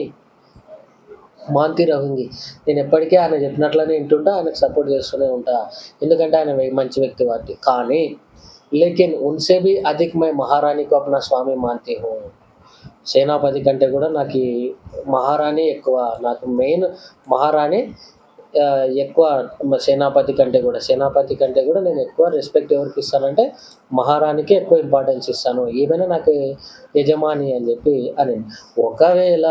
మాంతి రహుంగి, నేను ఎప్పటికీ ఆయన చెప్పినట్లనే వింటుంటా, ఆయనకు సపోర్ట్ చేస్తూనే ఉంటా, ఎందుకంటే ఆయన మంచి వ్యక్తి కాబట్టి. కానీ లేకిన్ ఉన్సే భీ అధిక్ మై మహారాణి కో అప్నా స్వామి మాంతి హూ, సేనాపతి కంటే కూడా నాకు మహారాణి ఎక్కువ, నాకు మెయిన్ మహారాణి ఎక్కువ, సేనాపతి కంటే కూడా నేను ఎక్కువ రెస్పెక్ట్ ఎవరికి ఇస్తానంటే మహారాణికి ఎక్కువ ఇంపార్టెన్స్ ఇస్తాను, ఈమెనే నాకు యజమాని అని చెప్పి అని. ఒకవేళ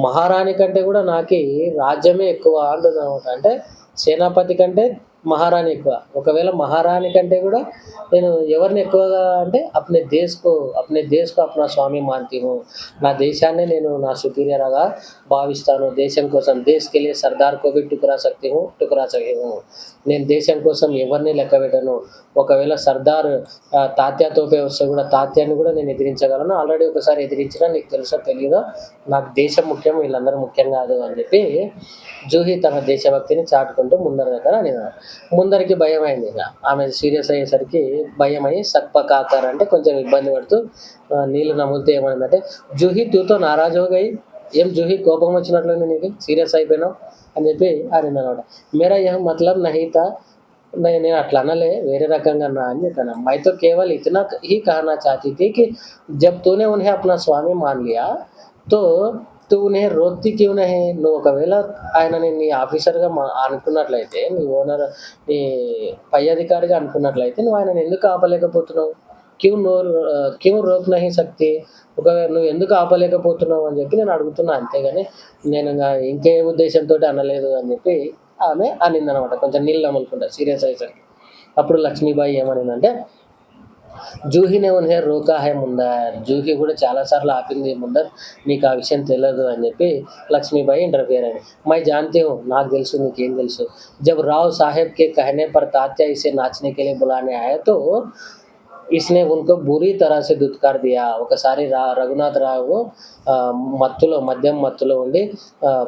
మహారాణి కంటే కూడా నాకు రాజ్యమే ఎక్కువ అంటున్నాను, అంటే సేనాపతి కంటే మహారాణి ఎక్కువ. ఒకవేళ మహారాణి కంటే కూడా నేను ఎవరిని ఎక్కువగా అంటే అప్నే దేశ్ కో అప్నా స్వామి మానతి హూ. నా దేశాన్నే నేను నా సుపీరియర్‌గా భావిస్తాను. దేశం కోసం దేశ్ కే లియే సర్దార్ కో భీ ఠుకరా సక్తి హూ, ఠుకరా సకీ హూ. నేను దేశం కోసం ఎవరిని లెక్కపెట్టను. ఒకవేళ సర్దార్ తాత్యా తోపే వస్తే కూడా తాత్యాని కూడా నేను ఎదిరించగలను. ఆల్రెడీ ఒకసారి ఎదిరించినా, నీకు తెలుసో తెలీదో నాకు దేశం ముఖ్యం, వీళ్ళందరూ ముఖ్యం కాదు అని చెప్పి జూహీ తన దేశభక్తిని చాటుకుంటూ ముందర దగ్గర అనేదాన్ని. ముందరికి భయమైంది ఇక. ఆమె సీరియస్ అయ్యేసరికి భయమై సక్పకాకర్ అంటే కొంచెం ఇబ్బంది పడుతూ నీళ్ళు నములుతూ ఏమైందంటే, జూహీ తూతో నారాజ్ హో గయి, ఏం జూహీ కోపం వచ్చినట్లుంది నీకు, సీరియస్ అయిపోయినావు అని చెప్పి అనిందనమాట. మేరా యహ్ మతలబ్ నహీ థా, నేను అట్లా అనలే, వేరే రకంగా అన్నా అని చెప్పాను. मैं तो केवल इतना ही कहना चाहती थी कि जब तूने उन्हें अपना स्वामी मान लिया तो तू उन्हें रोकती क्यों नहीं? నువ్వు ఒకవేళ ఆయనని నీ ఆఫీసర్‌గా అనుకున్నట్లయితే, నీ ఓనర్, నీ పై అధికారిగా అనుకున్నట్లయితే నువ్వు ఆయనని ఎందుకు ఆపలేకపోతున్నావు? క్యూ రోక్ నహీ సక్తి? ఒకవేళ నువ్వు ఎందుకు ఆపలేకపోతున్నావు అని చెప్పి నేను అడుగుతున్నా, అంతేగాని నేను ఇంకే ఉద్దేశంతోటి అనలేదు అని చెప్పి ఆమె అనిందనమాట. కొంచెం నీళ్ళు నములుకుంటా సీరియస్ అయ్యేసరికి. అప్పుడు లక్ష్మీబాయి ఏమనిందంటే, జూహీ నే ఉన్హే రోకా హై ముందర్. జూహీ కూడా చాలా సార్లు ఆపింది ముందర్, నీకు ఆ విషయం తెలియదు అని చెప్పి లక్ష్మీబాయి ఇంటర్ఫియర్ అయింది. మై జాన్తీ హూ, నాకు తెలుసు, నీకేం తెలుసు. జబ్ రావ్ సాహెబ్ కే కహనే పర్ తాత్యా ఇసే నాచనే కే లియే బులానే ఆయా తో इसने उनको बुरी तरह से దుత్కార్ దియా. ఒకసారి రఘునాథ్ రావు మద్యం మత్తులో ఉండి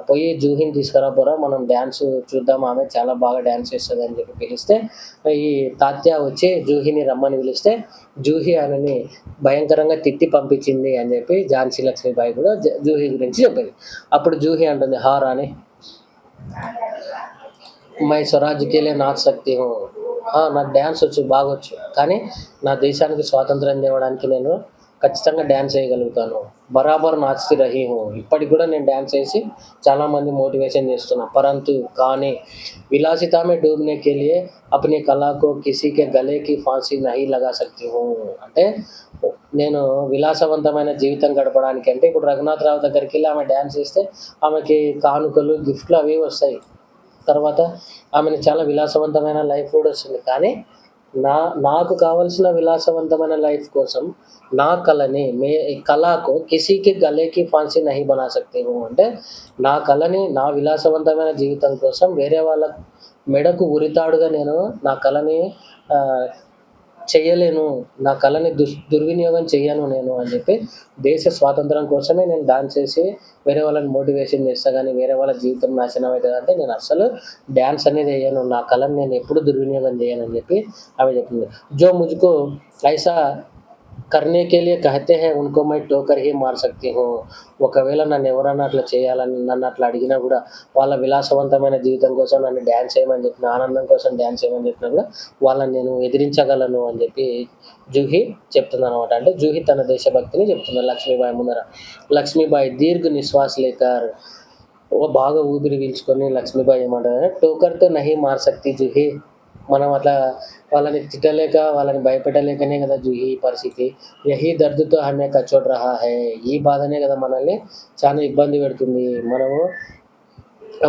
పోయి జూహీని తీసుకురా పోరా, మనం డ్యాన్స్ చూద్దాం, ఆమె చాలా బాగా డ్యాన్స్ చేస్తుంది అని చెప్పి పిలిస్తే, ఈ తాత్య వచ్చి జూహీని రమ్మని పిలిస్తే జూహీ ఆయనని భయంకరంగా తిట్టి పంపించింది అని చెప్పి ఝాన్సీ లక్ష్మీబాయి కూడా జూహీ గురించి చెప్పింది. అప్పుడు జూహీ అంటుంది, హా రాణి, మై స్వరాజ్ కే లియే నాచ్ సక్తి హూ. నాకు డ్యాన్స్ వచ్చు, బాగొచ్చు, కానీ నా దేశానికి స్వాతంత్రం తేవడానికి నేను ఖచ్చితంగా డ్యాన్స్ వేయగలుగుతాను. బరాబర్ నాచ్తీ రహీ హూ, ఇప్పటికి కూడా నేను డ్యాన్స్ వేసి చాలామంది మోటివేషన్ చేస్తున్నా. పరంతు కానీ విలాసితా మే డూబ్నే కే లియే అప్నీ కళా కో కిసీ కే గలే కి ఫాన్సీ నహీ లగా సక్తీ హూ. అంటే నేను విలాసవంతమైన జీవితం గడపడానికి అంటే, ఇప్పుడు రఘునాథ్ రావు దగ్గరికి వెళ్ళి ఆమె డ్యాన్స్ చేస్తే ఆమెకి కానుకలు, గిఫ్ట్లు అవి వస్తాయి. తర్వాత ఆమెను చాలా విలాసవంతమైన లైఫ్ కూడా వస్తుంది. కానీ నాకు కావాల్సిన విలాసవంతమైన లైఫ్ కోసం నా కళని కళకు కిసీకి గలేకి ఫాన్సీ నహీ బనా సక్తి హూ. అంటే నా కళని, నా విలాసవంతమైన జీవితం కోసం వేరే వాళ్ళ మెడకు ఉరితాడుగా నేను నా కళని చెయ్యలేను, నా కళని దుర్వినియోగం చెయ్యను నేను అని చెప్పి, దేశ స్వాతంత్రం కోసమే నేను డాన్స్ చేసి వేరే వాళ్ళని మోటివేషన్ చేస్తా, కానీ వేరే వాళ్ళ జీవితం నాశనం అవుతుంది అంటే నేను అస్సలు డ్యాన్స్ అనేది వేయను, నా కళని నేను ఎప్పుడు దుర్వినియోగం చేయను అని చెప్పి ఆమె చెప్పింది. జో ముజ్కో ఐసా కర్నే కే లియే కహతే హై ఉన్కో మై టోకర్ హీ మార్ సక్తి హూ. ఒకవేళ నన్ను ఎవరన్నా అట్లా చేయాలని నన్ను అట్లా అడిగినా కూడా, వాళ్ళ విలాసవంతమైన జీవితం కోసం నన్ను డ్యాన్స్ చేయమని చెప్పిన, ఆనందం కోసం డ్యాన్స్ చేయమని చెప్పినా కూడా వాళ్ళని నేను ఎదిరించగలను అని చెప్పి జూహీ చెప్తుందనమాట. అంటే జూహీ తన దేశభక్తిని చెప్తుంది లక్ష్మీబాయి ముందర. లక్ష్మీబాయి దీర్ఘ నిశ్వాస్ లేకర్, బాగా ఊపిరి పీల్చుకొని లక్ష్మీబాయి ఏమంటారంటే, టోకర్తో నహీ మార్ సక్తి జూహీ. మనం అట్లా వాళ్ళని తిట్టలేక, వాళ్ళని భయపెట్టలేకనే కదా జూహీ ఈ పరిస్థితి. యహీ దర్దుతో హమే కచోట్ రహా హై, ఈ బాధనే కదా మనల్ని చాలా ఇబ్బంది పెడుతుంది. మనము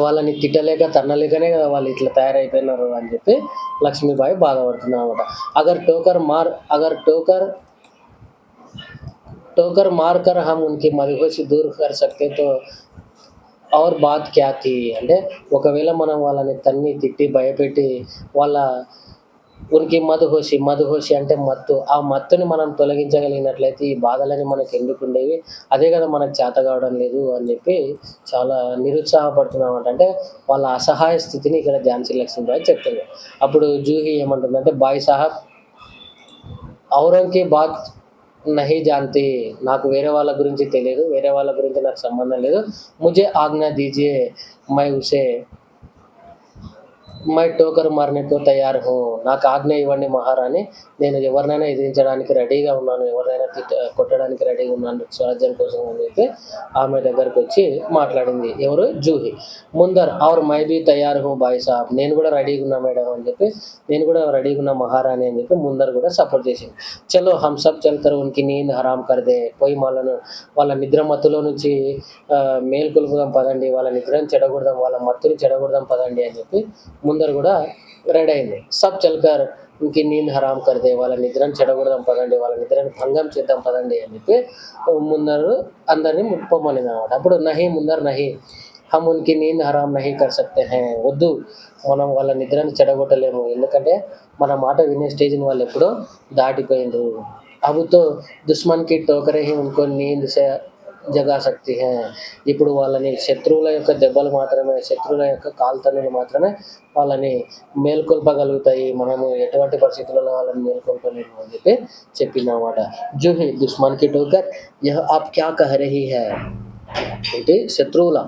వాళ్ళని తిట్టలేక, తన్నలేకనే కదా వాళ్ళు ఇట్లా తయారైపోయినారు అని చెప్పి లక్ష్మీబాయి బాధపడుతుంది అనమాట. అగర్ టోకర్ మార్ కర్ హమ్ ఉన్కి మద్హోషీ దూర్ కర్ సక్తే తో ఔర్ బాత్ క్యా థీ. అంటే ఒకవేళ మనం వాళ్ళని తన్ని, తిట్టి, భయపెట్టి వాళ్ళ ఉనికి మధుహోషి అంటే మత్తు, ఆ మత్తుని మనం తొలగించగలిగినట్లయితే ఈ బాధలని మనకు ఎందుకుండేవి, అదే కదా మనకు చేత కావడం లేదు అని చెప్పి చాలా నిరుత్సాహపడుతుందన్నమాట. అంటే వాళ్ళ అసహాయ స్థితిని ఇక్కడ ఝాన్సీ లక్ష్మీబాయి చెప్తుంది. అప్పుడు జూహీ ఏమంటుందంటే, బాయ్ సాహబ్ ఔరంకి బాత్ నహీ జాన్తీ, నాకు వేరే వాళ్ళ గురించి తెలియదు, వేరే వాళ్ళ గురించి నాకు సంబంధం లేదు. ముझे ఆజ్ఞా దీజియే, మై టోకర్ మారనే కో తయార్ హూ. నాకు ఆజ్ఞ ఇవ్వండి మహారాణి, నేను ఎవరినైనా ఎదిరించడానికి రెడీగా ఉన్నాను, ఎవరినైనా కొట్టడానికి రెడీగా ఉన్నాను స్వరాజ్యం కోసం అని చెప్పి ఆమె దగ్గరకు వచ్చి మాట్లాడింది. ఎవరు? జూహీ. ముందర్ ఔర్ మై బీ తయార్ హూ భాయ్ సాబ్, నేను కూడా రెడీగా ఉన్నా మేడం అని చెప్పి, నేను కూడా రెడీగా ఉన్నా మహారాణి అని చెప్పి ముందర్ కూడా సపోర్ట్ చేసింది. చలో హమ్ సబ్ చల్కర్ ఉన్కి నీంద్ హరామ్ కర్దే, పోయి వాళ్ళ నిద్ర మత్తులో నుంచి మేల్కొల్పుదాం పదండి, వాళ్ళ నిద్రని చెడగొడదాం, వాళ్ళ మత్తుని చెడగొడదాం పదండి అని చెప్పి ముందర కూడా రెడీ అయింది. సబ్ చల్‌కర్ ఉన్‌కి నీంద్ హరామ్ కర్ దే, వాళ్ళ నిద్రను చెడగొడదాం పదండి, వాళ్ళ నిద్రను భంగం చేద్దాం పదండి అని చెప్పి ముందరు అందరిని పొమ్మనిందనమాట. అప్పుడు నహీ ముందర నహీ, హమ్ ఉన్‌కి నీంద్ హరామ్ నహీ కర్ సక్తే హై, వద్దు, మనం వాళ్ళ నిద్రను చెడగొట్టలేము. ఎందుకంటే మన మాట వినే స్టేజ్‌ని వాళ్ళెప్పుడో దాటిపోయిండ్రు. అబ్ తో దుష్మన్ కి టోకరే హీ ఉన్‌కో నీంద్ సే జగా సక్తీ హై. ఇప్పుడు వాళ్ళని శత్రువుల యొక్క దెబ్బలు మాత్రమే, శత్రువుల యొక్క కాల్తన్నులు మాత్రమే వాళ్ళని మేల్కొల్పగలుగుతాయి. మనము ఎటువంటి పరిస్థితులలో వాళ్ళని మేల్కొల్పలేము అని చెప్పి చెప్పిందనమాట. జూహీ దుష్మన్‌కి టోకర్, యహ్ ఆప్ క్యా కహ్ రహీ హై. అంటే శత్రువుల,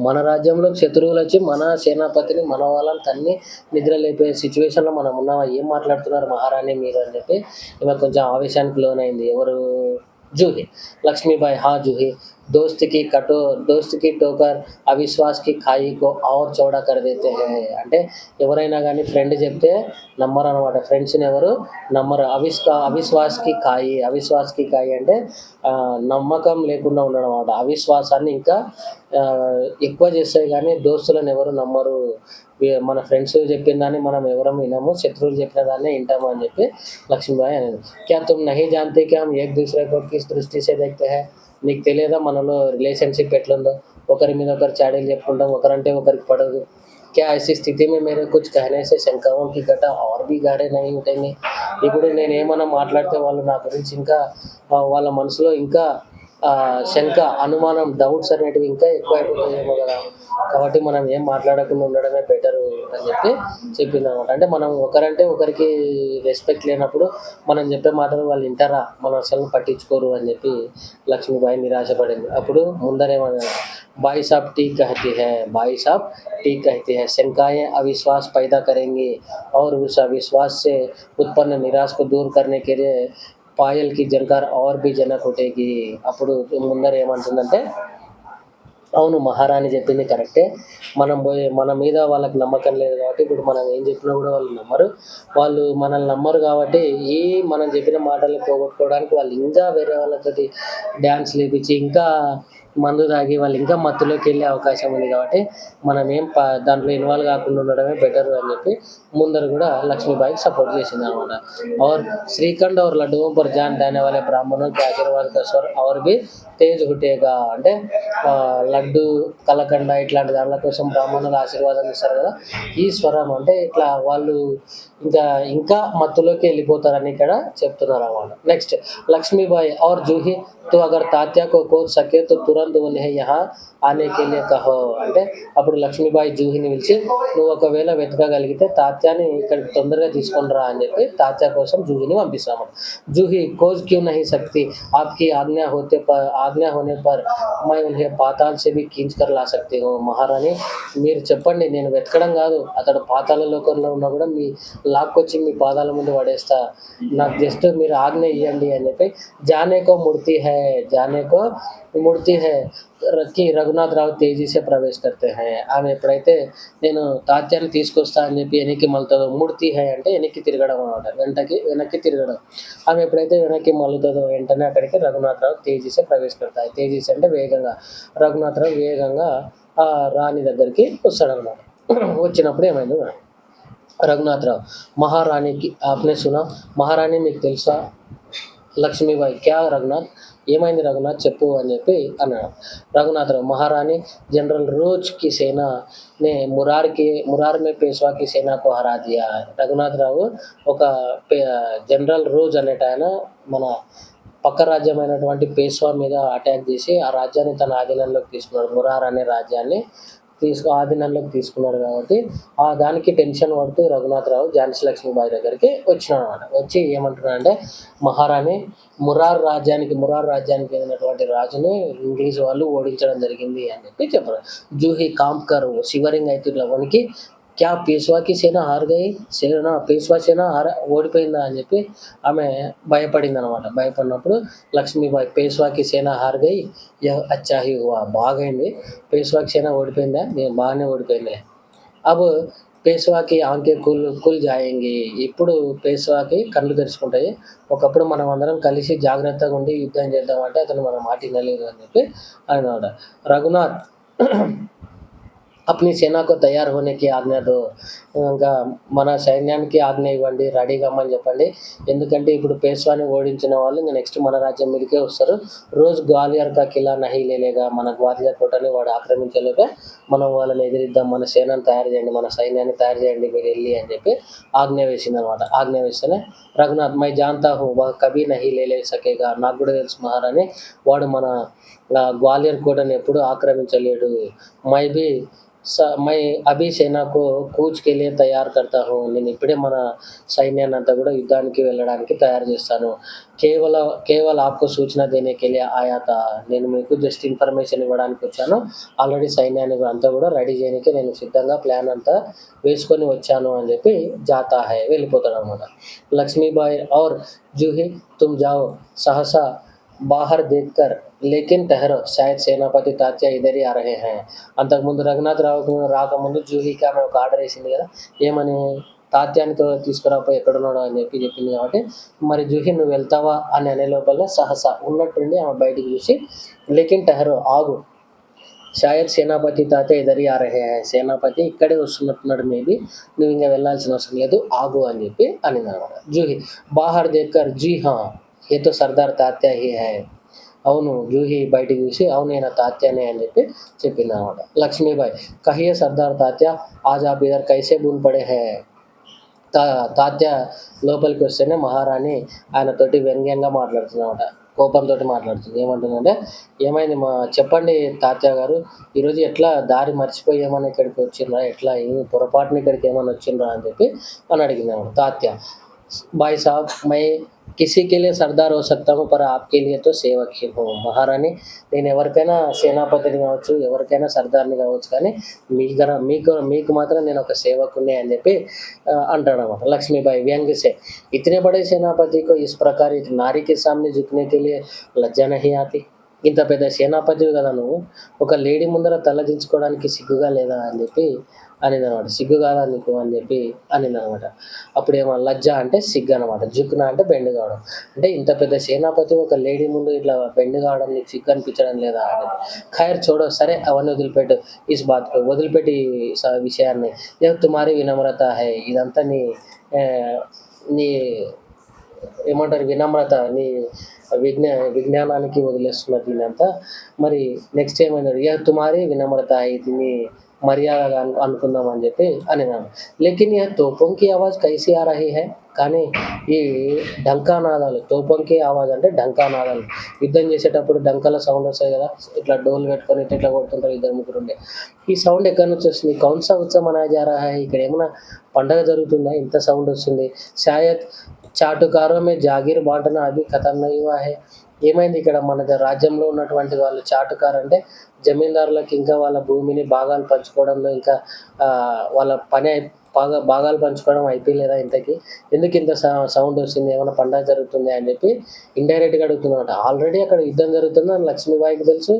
మన రాజ్యంలోకి శత్రువులొచ్చి మన సేనాపతిని, మన వాళ్ళని తన్ని నిద్ర లేపే సిచ్యువేషన్‌లో మనం ఉన్నామా? ఏం మాట్లాడుతున్నారు మహారాణి మీరు అని చెప్పి ఈమె కొంచెం ఆవేశానికి లోనైంది. ఎవరు? జూహీ. లక్ష్మీబాయి, హా జూహీ, దోస్త్ కి టోకర్ అవిశ్వాస్ కి ఖాయి కో ఔర్ చౌడా కర్ దేతే హై. అంటే ఎవరైనా గానీ ఫ్రెండ్ చెప్తే నమ్మరనమాట. ఫ్రెండ్స్‌ని ఎవరు నమ్మరు. అవిశ్వాస్ కి కాయి అంటే నమ్మకం లేకుండా ఉండడం అన్నమాట. అవిశ్వాసాన్ని ఇంకా ఎక్కువ చేస్తాయి గానీ దోస్తులను ఎవరు నమ్మరు. మన ఫ్రెండ్స్ చెప్పిన దాన్ని మనం ఎవరం వినము. శత్రువులు చెప్పిన దాన్నే వింటాము అని చెప్పి లక్ష్మీబాయి అనేది. క్యా తుమ్ నహీ జాన్తే కి హమ్ ఏక్ దూసరే కో కిస్ దృష్టి సే దేఖ్తే హై. నీకు తెలియదా మనలో రిలేషన్‌షిప్ ఎట్లుందో? ఒకరి మీద ఒకరు చాడీలు చెప్పుకుంటాం. ఒకరంటే ఒకరికి పడదు. क्या ऐसी स्थिति में मेरे कुछ कहने से शंकाओं की गड्ढा और भी गहरे नहीं उठेंगे. ఇప్పుడు నేనేమన్నా మాట్లాడితే వాళ్ళు నా గురించి ఇంకా వాళ్ళ మనసులో ఇంకా శంక, అనుమానం, డౌట్స్ అనేటివి ఇంకా ఎక్కువైపోతాయేమో గదా! కాబట్టి మనం ఏం మాట్లాడకుండా ఉండడమే బెటరు అని చెప్పి చెప్పిందనమాట. అంటే మనం ఒకరంటే ఒకరికి రెస్పెక్ట్ లేనప్పుడు మనం చెప్పే మాటలు వాళ్ళు వింటారా? మనం అసలు పట్టించుకోరు అని చెప్పి లక్ష్మీబాయి నిరాశపడింది. అప్పుడు ముందరేమన్నారు, भाई साहब ठीक कहती है, शंकाएँ अविश्वास पैदा करेंगी और उस अविश्वास से उत्पन्न निराश को दूर करने के लिए पायल की झनकार और भी जनक उठेगी. అప్పుడు ముందర ఏమంటుందంటే, అవును మహారాణి చెప్పింది కరెక్టే. మన మీద వాళ్ళకి నమ్మకం లేదు కాబట్టి ఇప్పుడు మనం ఏం చెప్పినా కూడా వాళ్ళు నమ్మరు. వాళ్ళు మనల్ని నమ్మరు కాబట్టి మనం చెప్పిన మాటల్ని పోగొట్టుకోవడానికి వాళ్ళు ఇంకా వేరే వాళ్ళతోటి డాన్స్‌లు ఏపిచ్చి, ఇంకా మందు తాగి వాళ్ళు ఇంకా మత్తులోకెళ్ళే అవకాశం ఉంది కాబట్టి మనం ఏం దాంట్లో ఇన్వాల్వ్ కాకుండా ఉండడమే బెటరు అని చెప్పి ముందర కూడా లక్ష్మీబాయికి సపోర్ట్ చేసిందనమాట. और श्रीखंड और लड्डुओं पर जान देने वाले ब्राह्मणों के आशीर्वाद का स्वर और भी తేజ్ హుటేగా. అంటే లడ్డు, కలకండ ఇట్లాంటి దాంట్ల కోసం బ్రాహ్మణుల ఆశీర్వాదం ఇస్తారు కదా, ఈ స్వరం అంటే ఇట్లా వాళ్ళు ఇంకా మత్తులోకి వెళ్ళిపోతారని ఇక్కడ చెప్తున్నారన్నమాట. నెక్స్ట్ లక్ష్మీబాయి, और జూహీ तो अगर तात्या को खोज सके तो तुरंत उन्हें यहाँ आने के लिए कहो. అంటే అప్పుడు లక్ష్మీబాయి జూహీని పిలిచి, నువ్వు ఒకవేళ వెతకగలిగితే తాత్యాని ఇక్కడికి తొందరగా తీసుకొని రా అని చెప్పి తాత్యా కోసం జూహీని పంపిస్తాము. జూహీ, खोज क्यों नहीं सकती, आपकी आज्ञा होने पर मैं उन्हें पाताल से भी खींच कर ला सकती हूँ. మహారాణి మీరు చెప్పండి, నేను వెతకడం కాదు, అతడు పాతాళ లోకంలో ఉన్నా కూడా లాక్కొచ్చి మీ పాదాల ముందు పడేస్తా, నాకు జస్ట్ మీరు ఆజ్ఞ ఇవ్వండి అని చెప్పి जाने को मुड़ती है कि रघुनाथ राव तेजी से प्रवेश करते हैं. ఆమె ఎప్పుడైతే నేను తాత్యాన్ని తీసుకొస్తా అని చెప్పి వెనక్కి మలుతుందో, ముడితి హై అంటే వెనక్కి తిరగడం అనమాట, వెనక్కి తిరగడం. ఆమె ఎప్పుడైతే వెనక్కి మలుతుందో వెంటనే అక్కడికి రఘునాథ్ రావు తేజీసే ప్రవేశపెడతాయి. తేజీస్ అంటే వేగంగా, రఘునాథ్ రావు వేగంగా రాణి దగ్గరికి వస్తాడనమాట. వచ్చినప్పుడు ఏమైంది, రఘునాథ్ రావు మహారాణికి ఆప్నే సునా, మహారాణి మీకు తెలుసా. లక్ష్మీబాయి, క్యా రఘునాథ్, ఏమైంది రఘునాథ్ చెప్పు అని చెప్పి అన్నాడు. రఘునాథరావు, మహారాణి जनरल रोज की सेना ने मुरार में पेशवा की सेना को हरा दिया. రఘునాథరావు ఒక జనరల్ రోజ్ అనేట ఆయన మన పక్క రాజ్యమైనటువంటి పేష్వా మీద అటాక్ చేసి ఆ రాజ్యాన్ని తన ఆధీనంలోకి తీసుకున్నాడు. మురార్ అనే రాజ్యాన్ని ఆధీనంలోకి తీసుకున్నాడు కాబట్టి దానికి టెన్షన్ పడుతూ రఘునాథరావు ఝాన్సీ లక్ష్మీబాయి దగ్గరికి వచ్చినాడనమాట. వచ్చి ఏమంటున్నాడంటే, మహారాణి మురార్ రాజ్యానికి చెందినటువంటి రాజుని ఇంగ్లీష్ వాళ్ళు ఓడించడం జరిగింది అని చెప్పి చెప్పారు. జూహీ కాంప్కర్ శివరింగ్ అయితే ఇట్లా వణికి, క్యా పేష్వాకి పేష్వా సేన ఓడిపోయిందా అని చెప్పి ఆమె భయపడిందనమాట. భయపడినప్పుడు లక్ష్మీబాయి, పేష్వాకి సేన హార్ గయి, యహ్ అచ్చా హీ హువా, బాగైంది, పేష్వాకి సేన ఓడిపోయిందా, నేను బాగానే ఓడిపోయింది. అబ్ పేష్వాకి ఆంకే కుల్ జాయేంగి, ఇప్పుడు పేష్వాకి కళ్ళు తెరుచుకుంటాయి. ఒకప్పుడు మనం అందరం కలిసి జాగ్రత్తగా ఉండి యుద్ధం చేద్దామంటే అతను మన మాట వినలేదు అని చెప్పి అన్నాడు. రఘునాథ్ अपनी सेना को तैयार होने की ఆజ్ఞ దో. ఇంకా మన సైన్యానికి ఆజ్ఞ ఇవ్వండి, రెడీగా కమ్మని చెప్పండి. ఎందుకంటే ఇప్పుడు పేష్వాని ఓడించిన వాళ్ళు ఇంక నెక్స్ట్ మన రాజ్యం మీదకే వస్తారు. రోజు గ్వాలియర్ కా కిలా నహీ లేలేగా, మన గ్వాలియర్ కోటని వాడు ఆక్రమించలేక మనం వాళ్ళని ఎదిరిద్దాం, మన సేనను తయారు చేయండి, మన సైన్యాన్ని తయారు చేయండి మీరు వెళ్ళి అని చెప్పి ఆజ్ఞ వేసిందనమాట. ఆజ్ఞ వేస్తేనే రఘునాథ్ మై జాన్తా హూ వహ్ కభీ నహీ లే సకేగా, నాకు కూడా తెలుసు మహారాణి వాడు మన గ్వాలియర్ కోటని ఎప్పుడు ఆక్రమించలేడు. మై బి మై అభి సేనకు కూచ్ కే లియే తయారు కర్తా హూ, నేను ఇప్పుడే మన సైన్యాన్ని అంతా కూడా యుద్ధానికి వెళ్ళడానికి తయారు చేస్తాను. కేవల ఆప్కో సూచన దేనే కే లియే ఆయా థా, నేను మీకు జస్ట్ ఇన్ఫర్మేషన్ ఇవ్వడానికి వచ్చాను. ఆల్రెడీ సైన్యాన్ని అంతా కూడా రెడీ చేయడానికి నేను సిద్ధంగా ప్లాన్ అంతా వేసుకొని వచ్చాను అని చెప్పి జాతా high వెళ్ళిపోతాడనమాట. Lakshmibai Aur Juhi Tum జాओ సహసా బాహర్ దేఖ్కర్ లేకిన్ టహరో షాయద్ Senapathi Tatya ఇధర్ he ఆ రహే హై. అంతకుముందు రఘునాథ్ రావుకు రాకముందు జూహీకి ఆమె ఒక ఆర్డర్ వేసింది కదా, ఏమని తాత్యాన్ని తీసుకురాపోయి ఎక్కడున్నాడో అని చెప్పి చెప్పింది కాబట్టి, మరి జూహీ నువ్వు వెళ్తావా అని అనే లోపల సహసా ఉన్నట్టుండి ఆమె బయటికి చూసి లేకిన్ టహరో ఆగు, షాయద్ సేనాపతి తాత్యా ఇధర్ హీ ఆ రహే హై, సేనాపతి ఇక్కడే వస్తున్నట్టున్నాడు, మేబీ నువ్వు ఇంకా వెళ్ళాల్సిన అవసరం లేదు ఆగు అని చెప్పి అనింది అనమాట. జూహీ బాహర్ దేక్కర్ జీ హా ఏ తో సర్దార్ తాత్యా హీ హై, అవును జూహీ బయటికి చూసి అవును ఈయన తాత్యానే అని చెప్పి చెప్పింది అనమాట. లక్ష్మీబాయి కహియే సర్దార్ తాత్యా ఆజ్ ఆప్ ఇధర్ కైసే బూన్ పడే హై. తా తాత్య లోపలికి వస్తేనే మహారాణి ఆయనతోటి వ్యంగ్యంగా మాట్లాడుతుందన్నమాట, కోపంతో మాట్లాడుతుంది. ఏమంటుందంటే, ఏమైంది మా చెప్పండి తాత్య గారు, ఈరోజు ఎట్లా దారి మర్చిపోయి ఏమన్నా ఇక్కడికి వచ్చిండ్రా, ఎట్లా ఏమి పొరపాటున ఇక్కడికి ఏమన్నా వచ్చిండ్రా అని చెప్పి అని అడిగింది అనమాట. తాత్య भाई साहब मैं किसी के लिए सरदार हो सकता हूँ पर आपके लिए तो सेवक ही हूँ. మహారాణి నేను ఎవరికైనా సేనాపతిని కావచ్చు, ఎవరికైనా సర్దార్ని కావచ్చు, కానీ మీకు మాత్రం నేను ఒక సేవకునే అని చెప్పి అంటాడనమాట. లక్ష్మీబాయి व्यंग से इतने बड़े सेनापति को इस प्रकार एक नारी के सामने झुकने के लिए लज्जा नहीं आती. ఇంత పెద్ద సేనాపతివి కదా నువ్వు, ఒక లేడీ ముందర తల దించుకోవడానికి సిగ్గుగా లేదా అని చెప్పి అనిందనమాట. సిగ్గు కాదా నీకు అని చెప్పి అనిందనమాట. అప్పుడేమో లజ్జ అంటే సిగ్గు అనమాట, జుక్న అంటే బెండ్ కావడం. అంటే ఇంత పెద్ద సేనాపతి ఒక లేడీ ముందు ఇట్లా బెండ్ కావడం నీకు సిగ్గు అనిపించడం లేదా అనేది. ఖైర్ చూడో, సరే అవన్నీ వదిలిపెట్టు, ఇస్ బాత్ వదిలిపెట్టి విషయాన్ని. ఏ తుమారి వినమ్రత హై, ఇదంతా నీ ఆ, నీ ఏమంటారు వినమ్రత, నీ విజ్ఞానానికి వదిలేస్తున్నారు దీనంతా. మరి నెక్స్ట్ ఏమన్నాడు, యహ్ తుమారి వినమ్రత ఇది నీ మర్యాదగా అనుకుందాం అని చెప్పి అనినాను. లేకిన్ యహ్ తోపంకి ఆవాజ్ కైసి ఆ రహీ హై, కానీ ఈ డంకానాదాలు, తోపంకి ఆవాజ్ అంటే డంకానాదాలు, యుద్ధం చేసేటప్పుడు డంకాల సౌండ్ వస్తాయి కదా, ఇట్లా డోలు పెట్టుకొని ఇట్లా కొడుతుంటారు ఇద్దరు ముగ్గురు ఉండే. ఈ సౌండ్ ఎక్కడి నుంచి వస్తుంది, కౌన్ సా ఉత్సవం మనాయా జా రహా హై, ఇక్కడ ఏమైనా పండగ జరుగుతుందా ఇంత సౌండ్ వస్తుంది. షాయద్ చాటుకారో మే జాగీర్ బాంటనా అభి ఖతం నహీ హువా హై, ఏమైంది ఇక్కడ మన రాజ్యంలో ఉన్నటువంటి వాళ్ళు చాటుకారు అంటే జమీందారులకు ఇంకా వాళ్ళ భూమిని భాగాలు పంచుకోవడంలో ఇంకా వాళ్ళ పని భాగాలు పంచుకోవడం అయిపోయలేదా ఇంతకీ, ఎందుకు ఇంత సౌండ్ వస్తుంది, ఏమైనా పండగ జరుగుతుంది అని చెప్పి ఇండైరెక్ట్గా అడుగుతుందన్నమాట. ఆల్రెడీ అక్కడ యుద్ధం జరుగుతుందని లక్ష్మీబాయికి తెలుసు,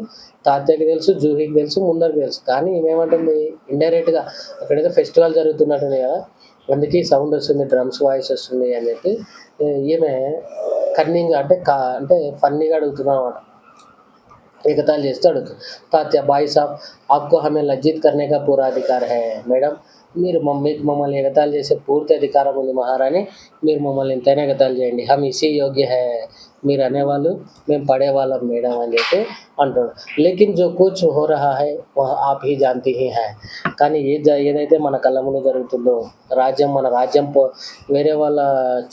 తాత్యకి తెలుసు, జూహీకి తెలుసు, ముందరికి తెలుసు, కానీ ఏమంటుంది ఇండైరెక్ట్గా అక్కడేదో ఫెస్టివల్ జరుగుతున్నట్టుంది కదా, అందుకే సౌండ్ వస్తుంది, డ్రమ్స్ వాయిస్ వస్తుంది అని చెప్పి ఈమె కన్నింగ్ అంటే అంటే ఫన్నీగా అడుగుతున్నాం అన్నమాట, ఎగతాళి చేస్తూ అడుగుతుంది. తాత్య భాయ్ సాబ్ ఆప్కో హమే లజ్జిత్ కర్నే కా పూరా అధికార్ హై, మేడం మీరు మీకు మమ్మల్ని ఎగతాళి చేసే పూర్తి అధికారం ఉంది మహారాణి, మీరు మమ్మల్ని ఎంతైనా ఎగతాళి చేయండి, హమ్ ఇసీ యోగ్య హై, మీరు అనేవాళ్ళు మేము పడేవాళ్ళం మేడం అని చెప్పి అంటాడు. లేకిన్ జో కుచ్ హో రహా హై వహ్ ఆప్ హీ జాన్తీ హీ హై, కానీ ఏదైతే మన కళ్ళ ముందు జరుగుతుందో, మన రాజ్యం వేరే వాళ్ళ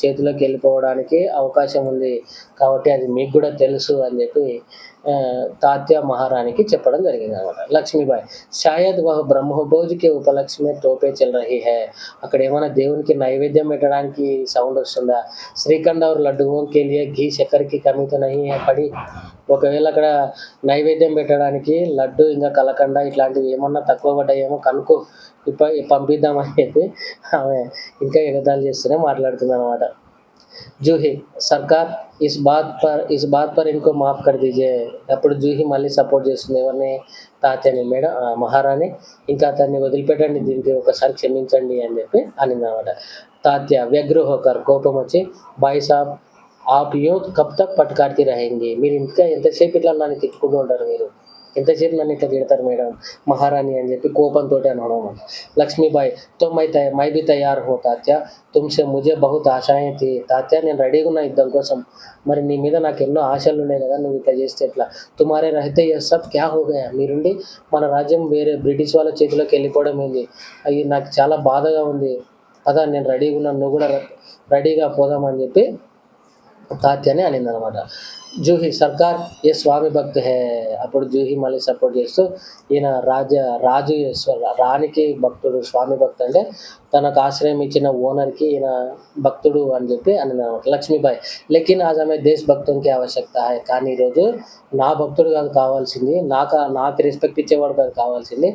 చేతిలోకి వెళ్ళిపోవడానికి అవకాశం ఉంది కాబట్టి అది మీకు కూడా తెలుసు అని చెప్పి తాత్య మహారాణికి చెప్పడం జరిగింది అనమాట. లక్ష్మీబాయి షాయద్ వహ్ బ్రహ్మభోజ్కి ఉపలక్ష్మి తోపే చల్ రహీ హై, అక్కడ ఏమైనా దేవునికి నైవేద్యం పెట్టడానికి సౌండ్ వస్తుందా. శ్రీఖండ్ ఔర్ లడ్డుओं के लिए घी शक्कर की कमी तो नहीं है पड़ी, ఒకవేళ అక్కడ నైవేద్యం పెట్టడానికి లడ్డు ఇంకా కలకండ ఇట్లాంటివి ఏమన్నా తక్కువ పడ్డాయేమో కనుక్కో, పంపిద్దామని చెప్పి ఆమె ఇంకా ఎగతాళి చేస్తూనే మాట్లాడుతుంది అనమాట. జూహీ సర్కార్ ఇస్ బాత్ పర్ ఇన్కో మాఫ్ కర్ దీజియే, అప్పుడు జూహీ మళ్ళీ సపోర్ట్ చేస్తుంది ఎవరిని, తాత్యని. మేడం మహారాణి ఇంకా అతన్ని వదిలిపెట్టండి, దీనికి ఒకసారి క్షమించండి అని చెప్పి అనిందనమాట. తాత్య వ్యగ్ర హోకర్ కోపం వచ్చి భాయ్ సాబ్ ఆప్ యూँ కబ్ తక్ పట్కార్తీ రహేంగే, మీరు ఇంకా ఎంతసేపు ఇట్లా నన్ను తిట్టుకుంటూ ఉంటారు మీరు, ఎంతసేపు నన్ను ఇట్లా తిడతారు మేడం మహారాణి అని చెప్పి కోపంతో అనడం. లక్ష్మీబాయి తో మై బి తయారు హో తాత్య తుమ్సే ముజే బహుత్ ఆశాయే థీ తాత్య నేను రెడీగా ఉన్న యుద్ధం కోసం, మరి నీ మీద నాకు ఎన్నో ఆశలు ఉన్నాయి కదా, నువ్వు ఇట్లా చేస్తే ఎట్లా, తుమారే రహితే యహ్ సబ్ క్యా హో గయా, మీరుండి మన రాజ్యం వేరే బ్రిటిష్ వాళ్ళ చేతిలోకి వెళ్ళిపోవడం ఏంది, అవి నాకు చాలా బాధగా ఉంది, పద నేను రెడీగా ఉన్నాను, నువ్వు కూడా రెడీగా పోదామని చెప్పి తాత్యాని అనిందనమాట. జూహి సర్కార్ ఏ స్వామి భక్తు హే, అప్పుడు జూహి మళ్ళీ సపోర్ట్ చేస్తూ ఈయన రాజు రాణికి భక్తుడు, స్వామి భక్తు అంటే తనకు ఆశ్రయం ఇచ్చిన ఓనర్కి ఈయన భక్తుడు అని చెప్పి అనిందనమాట. లక్ష్మీబాయి లేకిన్ ఆజ్ హమే దేశ్ భక్తునికి ఆవశ్యకత హై, కానీ ఈరోజు నా భక్తుడు కాదు కావాల్సింది, నాకు రెస్పెక్ట్ ఇచ్చేవాడు కాదు కావాల్సింది,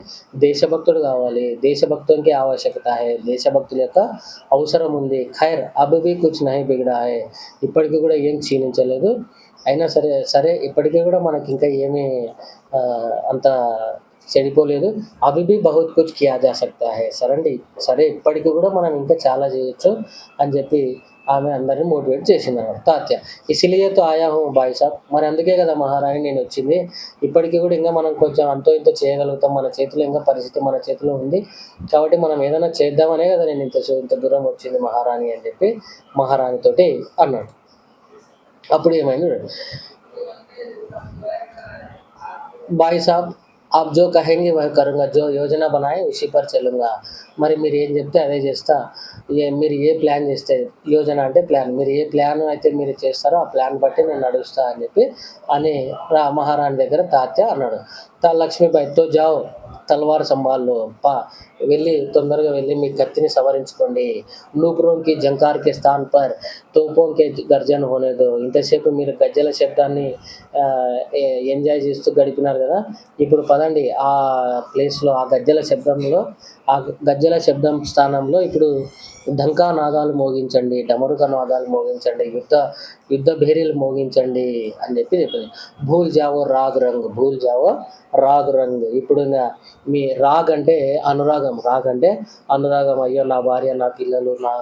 దేశభక్తుడు కావాలి, దేశభక్తునికి ఆవశ్యకత హై, దేశభక్తుల యొక్క అవసరం ఉంది. ఖైర్ అబ్ భీ కుచ్ నహీ బిగడా హై, ఇప్పటికీ కూడా ఏం క్షీణించలేదు, అయినా సరే ఇప్పటికీ కూడా మనకి ఇంకా ఏమీ అంత చెడిపోలేదు. అభి భీ బహుత్ కుచ్ కియా జా సక్తా హై, సరే ఇప్పటికీ కూడా మనం ఇంకా చాలా చేయొచ్చు అని చెప్పి ఆమె అందరిని మోటివేట్ చేసిందన్నమాట. తాత్య ఇసిలియే తో ఆయా హూ భాయ్ సాబ్, మరి అందుకే కదా మహారాణి నేను వచ్చింది, ఇప్పటికీ కూడా ఇంకా మనం కొంచెం అంతో ఇంతో చేయగలుగుతాం, మన చేతిలో ఇంకా పరిస్థితి మన చేతిలో ఉంది, కాబట్టి మనం ఏదైనా చేద్దామనే కదా నేను ఇంత దూరం వచ్చింది మహారాణి అని చెప్పి మహారాణితోటి అన్నాడు. అప్పుడు ఏమైంది చూడండి. భాయ్ సాబ్ आप जो कहेंगे वह करूँगा, जो योजना बनाए उसी पर चलूँगा, మరి మీరు ఏం చెప్తే అదే చేస్తా, మీరు ఏ ప్లాన్ చేస్తే, యోజన అంటే ప్లాన్, మీరు ఏ ప్లాన్ అయితే మీరు చేస్తారో ఆ ప్లాన్ బట్టి నేను నడుస్తా అని చెప్పి అని మహారాణి దగ్గర తాత్య అన్నాడు. లక్ష్మీబాయి తో జాओ తల్వార్ సంభాల్లో, వెళ్ళి తొందరగా వెళ్ళి మీ కత్తిని సవరించుకోండి, నూపురోంకి జంకార్కి స్థాన్ పర్ తోపోంకి గర్జన హోనే దో, ఇంతసేపు మీరు గజ్జల శబ్దాన్ని ఎంజాయ్ చేస్తూ గడిపినారు కదా, ఇప్పుడు పదండి ఆ ప్లేస్లో ఆ గజ్జల శబ్దం స్థానంలో ఇప్పుడు ఢంకా నాదాలు మోగించండి, డమరుక నాదాలు మోగించండి, యుద్ధ భేరీలు మోగించండి అని చెప్పి చెప్పింది. భూల్ జావో రాగ్ రంగ్, ఇప్పుడు ఇంకా మీ రాగ్ అంటే అనురాగం, అయ్యో నా భార్య నా పిల్లలు నా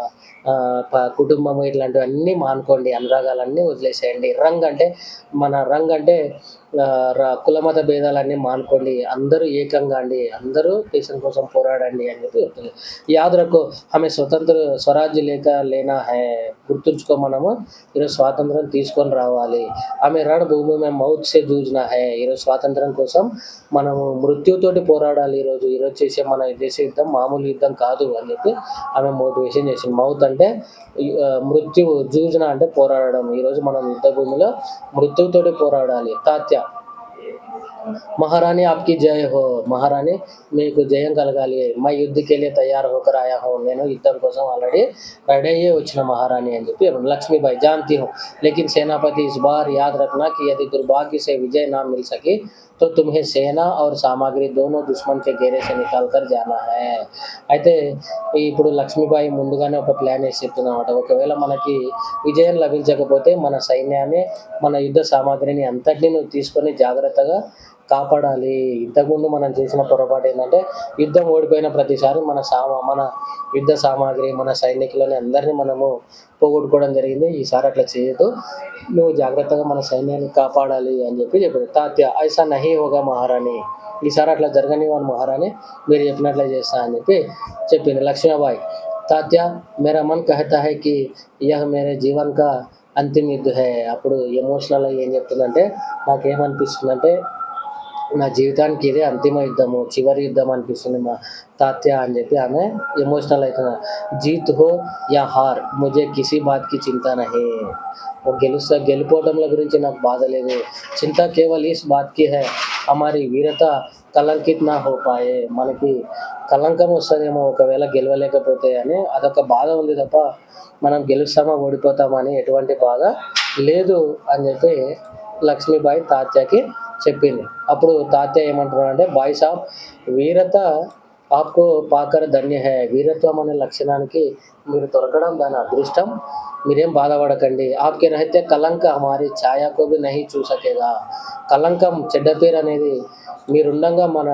కుటుంబం ఇట్లాంటివన్నీ మానుకోండి, అనురాగాలన్నీ వదిలేసేయండి. రంగ్ అంటే కులమత భేదాలన్నీ మానుకోండి, అందరూ ఏకంగా అండి, అందరూ దేశం కోసం పోరాడండి అని చెప్పి చెప్తుంది. యాద్ రఖో హమే స్వరాజ్య లేనా హై, గుర్తుంచుకో మనము ఈరోజు స్వాతంత్రం తీసుకొని రావాలి. ఆమె రణభూమి మేము మౌత్ సే జూజ్నా హై, ఈరోజు స్వాతంత్రం కోసం మనము మృత్యుతోటి పోరాడాలి, ఈరోజు చేసే మన చేసే యుద్ధం మామూలు యుద్ధం కాదు అని చెప్పి ఆమె మోటివేషన్ చేసింది. మౌత్ అంటే మృత్యువు, జూజ్న అంటే పోరాడడం, ఈరోజు మనం యుద్ధ భూమిలో మృత్యువుతోటి పోరాడాలి. తాత్య महारानी आपकी जय हो, महारानी మీకు జయం కలగాలి, मैं युद्ध के लिए तैयार होकर आया हूँ, నేను యుద్ధం కోసం ఆల్రెడీ రెడీ అయ్యే వచ్చిన మహారాణి అని చెప్పి. लक्ष्मीबाई जानती हूँ लेकिन सेनापति इस बार याद रखना कि यदि दुर्भाग्य से विजय ना मिल सकी तो तुम्हें सेना और सामग्री दोनों दुश्मन के घेरे से निकाल कर जाना है. అయితే ఇప్పుడు లక్ష్మీబాయి ముందుగానే ఒక ప్లాన్ వేసి చెప్తుందన్నమాట. ఒకవేళ మనకి విజయం లభించకపోతే మన సైన్యాన్ని, మన యుద్ధ సామాగ్రిని అంతటినీ నువ్వు తీసుకొని జాగ్రత్తగా కాపాడాలి. ఇంతకుముందు మనం చేసిన పొరపాటు ఏంటంటే యుద్ధం ఓడిపోయిన ప్రతిసారి మన యుద్ధ సామాగ్రి, మన సైనికులని అందరినీ మనము పోగొట్టుకోవడం జరిగింది, ఈసారి అట్లా చేయదు, నువ్వు జాగ్రత్తగా మన సైన్యాన్ని కాపాడాలి అని చెప్పి చెప్పాడు. తాత్య ఐసా నహీ హోగా మహారాణి, ఈసారి అట్లా జరగనివ్వను మహారాణి, మీరు చెప్పినట్లే చేస్తా అని చెప్పి చెప్పింది. లక్ష్మీబాయి తాత్య మేరా మన్ కహతా హై కి యహ్ మేరే జీవన్ కా అంతిమ యుద్ధ హై, అప్పుడు ఎమోషనల్ ఏం చెప్తుందంటే నాకేమనిపిస్తుందంటే నా జీవితానికి ఇదే అంతిమ యుద్ధము, చివరి యుద్ధం అనిపిస్తుంది మా తాత్య అని చెప్పి ఆమె ఎమోషనల్ అవుతుంది. జీత్ హో యా హార్ ముజే కిసీ బాత్ కి చింతా నహీ, గెలుపోవటంల గురించి నాకు బాధ లేదు, చింత కేవల్ ఈస్ బాత్ కి హై హమారీ వీరత కలంకిత్ నా హో పాయే, మనకి కలంకం వస్తుందేమో ఒకవేళ గెలవలేకపోతే అని అదొక బాధ ఉంది తప్ప మనం గెలుస్తామా ఓడిపోతామా అని ఎటువంటి బాధ లేదు అని చెప్పి లక్ష్మీబాయి తాత్యకి చెప్పింది. అప్పుడు తాత్య ఏమంటున్నాడు అంటే, బాయ్ సాబ్ వీరత ఆప్‌కో పాకర్ ధన్య హై. వీరత్వం అనే లక్షణానికి మీరు దొరకడం దాని అదృష్టం. మీరేం బాధపడకండి. ఆప్‌కే రహతే కలంక హమారీ ఛాయా కో భీ నహీ చూ సకేగా. కలంకం, చెడ్డ పేరనేది మీరుండంగా మన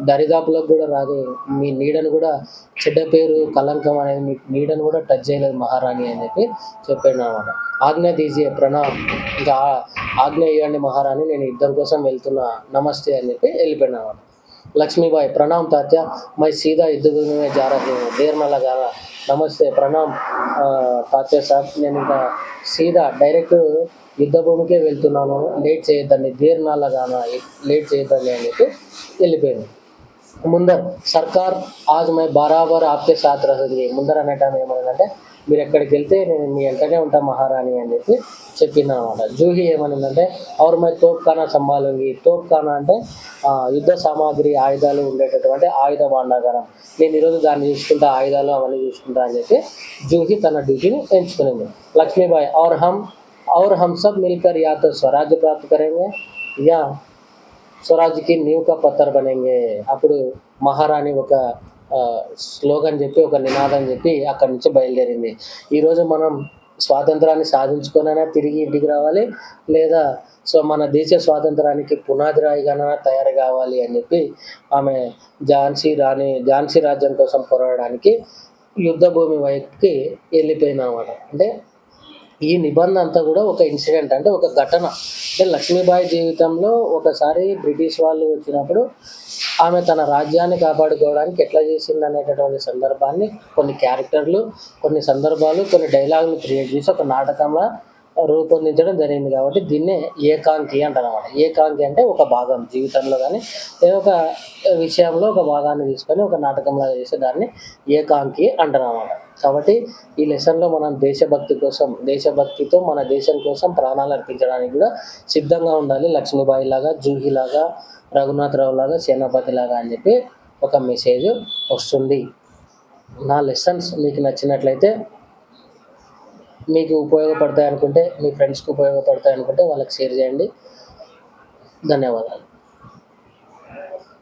దరిదాపులకు గూడా రాదు. మీ నీడను గూడా చెడ్డ పేరు, కలంకం అనేది మీ నీడను గూడా టచ్ చేయలేదు మహారాణి అని చెప్పి చెప్పిండనమాట. ఆజ్ఞ దీజియే ప్రణామ్. ఇంకా ఆజ్ఞ ఇయ్యండి మహారాణి, నేను యుద్ధం కోసం వెళ్తున్నా. నమస్తే అని చెప్పి వెళ్ళిపోయిండనమాట. लक्ष्मीबाई प्रणाम तात्या, मैं सीधा युद्ध भूमि में जा रही हूँ, देर न लगाना. నమస్తే ప్రణామ్ తాత్య సాబ్, నేను ఇంకా సీదా డైరెక్ట్ యుద్ధ భూమికే వెళ్తున్నాను, లేట్ చేయొద్దండి, దేర్ నా లగానా, లేట్ చేయొద్దండి అని చెప్పి వెళ్ళిపోయింది. ముందర సర్కార్ ఆజ్ మై బరాబర్ ఆప్కే సాత్ రహూంగి. ముందర అనటం ఏమన్నదంటే, మీరు ఎక్కడికి వెళ్తే నేను మీ వెంటనే ఉంటా మహారాణి అని చెప్పి చెప్పిందనమాట. జూహి ఏమనిందంటే, ఔర్ మై తోప్ఖానా సంభాలుంగి. తోప్ఖానా అంటే యుద్ధ సామాగ్రి, ఆయుధాలు ఉండేటటువంటి ఆయుధ భాండాగారం. నేను ఈరోజు దాన్ని చూసుకుంటా, ఆయుధాలు అవన్నీ చూసుకుంటా అని చెప్పి జూహి తన డ్యూటీని ఎంచుకునింది. లక్ష్మీబాయి और हम सब मिलकर या तो स्वराज्य प्राप्त करेंगे या స్వరాజ్కి నీవ్ కా పత్తర్ బనేంగే. అప్పుడు మహారాణి ఒక స్లోగన్ చెప్పి, ఒక నినాదం చెప్పి అక్కడి నుంచి బయలుదేరింది. ఈరోజు మనం స్వాతంత్రాన్ని సాధించుకొనైనా తిరిగి ఇంటికి రావాలి, లేదా మన దేశ స్వాతంత్రానికి పునాది రాయిగానైనా తయారు కావాలి అని చెప్పి ఆమె ఝాన్సీ రాజ్యం కోసం పోరాడడానికి యుద్ధ భూమి వైపుకి వెళ్ళిపోయిందనమాట. అంటే ఈ నిబంధన అంతా కూడా ఒక ఇన్సిడెంట్, అంటే ఒక ఘటన. అంటే లక్ష్మీబాయి జీవితంలో ఒకసారి బ్రిటిష్ వాళ్ళు వచ్చినప్పుడు ఆమె తన రాజ్యాన్ని కాపాడుకోవడానికి ఎట్లా చేసింది అనేటటువంటి సందర్భాన్ని కొన్ని క్యారెక్టర్లు, కొన్ని సందర్భాలు, కొన్ని డైలాగులు క్రియేట్ చేసి ఒక నాటకంలా రూపొందించడం జరిగింది. కాబట్టి దీన్నే ఏకాంకి అంటారన్నమాట. ఏకాంకి అంటే ఒక భాగం జీవితంలో కానీ ఏదో ఒక విషయంలో ఒక భాగాన్ని తీసుకొని ఒక నాటకంలాగా చేసే దాన్ని ఏకాంకి అంటారన్నమాట. కాబట్టి ఈ లెసన్లో మనం దేశభక్తితో మన దేశం కోసం ప్రాణాలు అర్పించడానికి కూడా సిద్ధంగా ఉండాలి. లక్ష్మీబాయి లాగా, జూహి లాగా, రఘునాథ్ రావు లాగా, సేనాపతి లాగా అని చెప్పి ఒక మెసేజ్ వస్తుంది. నా లెసన్స్ మీకు నచ్చినట్లయితే, మీకు ఉపయోగపడతాయి అనుకుంటే, మీ ఫ్రెండ్స్కి ఉపయోగపడతాయి అనుకుంటే వాళ్ళకి షేర్ చేయండి. ధన్యవాదాలు.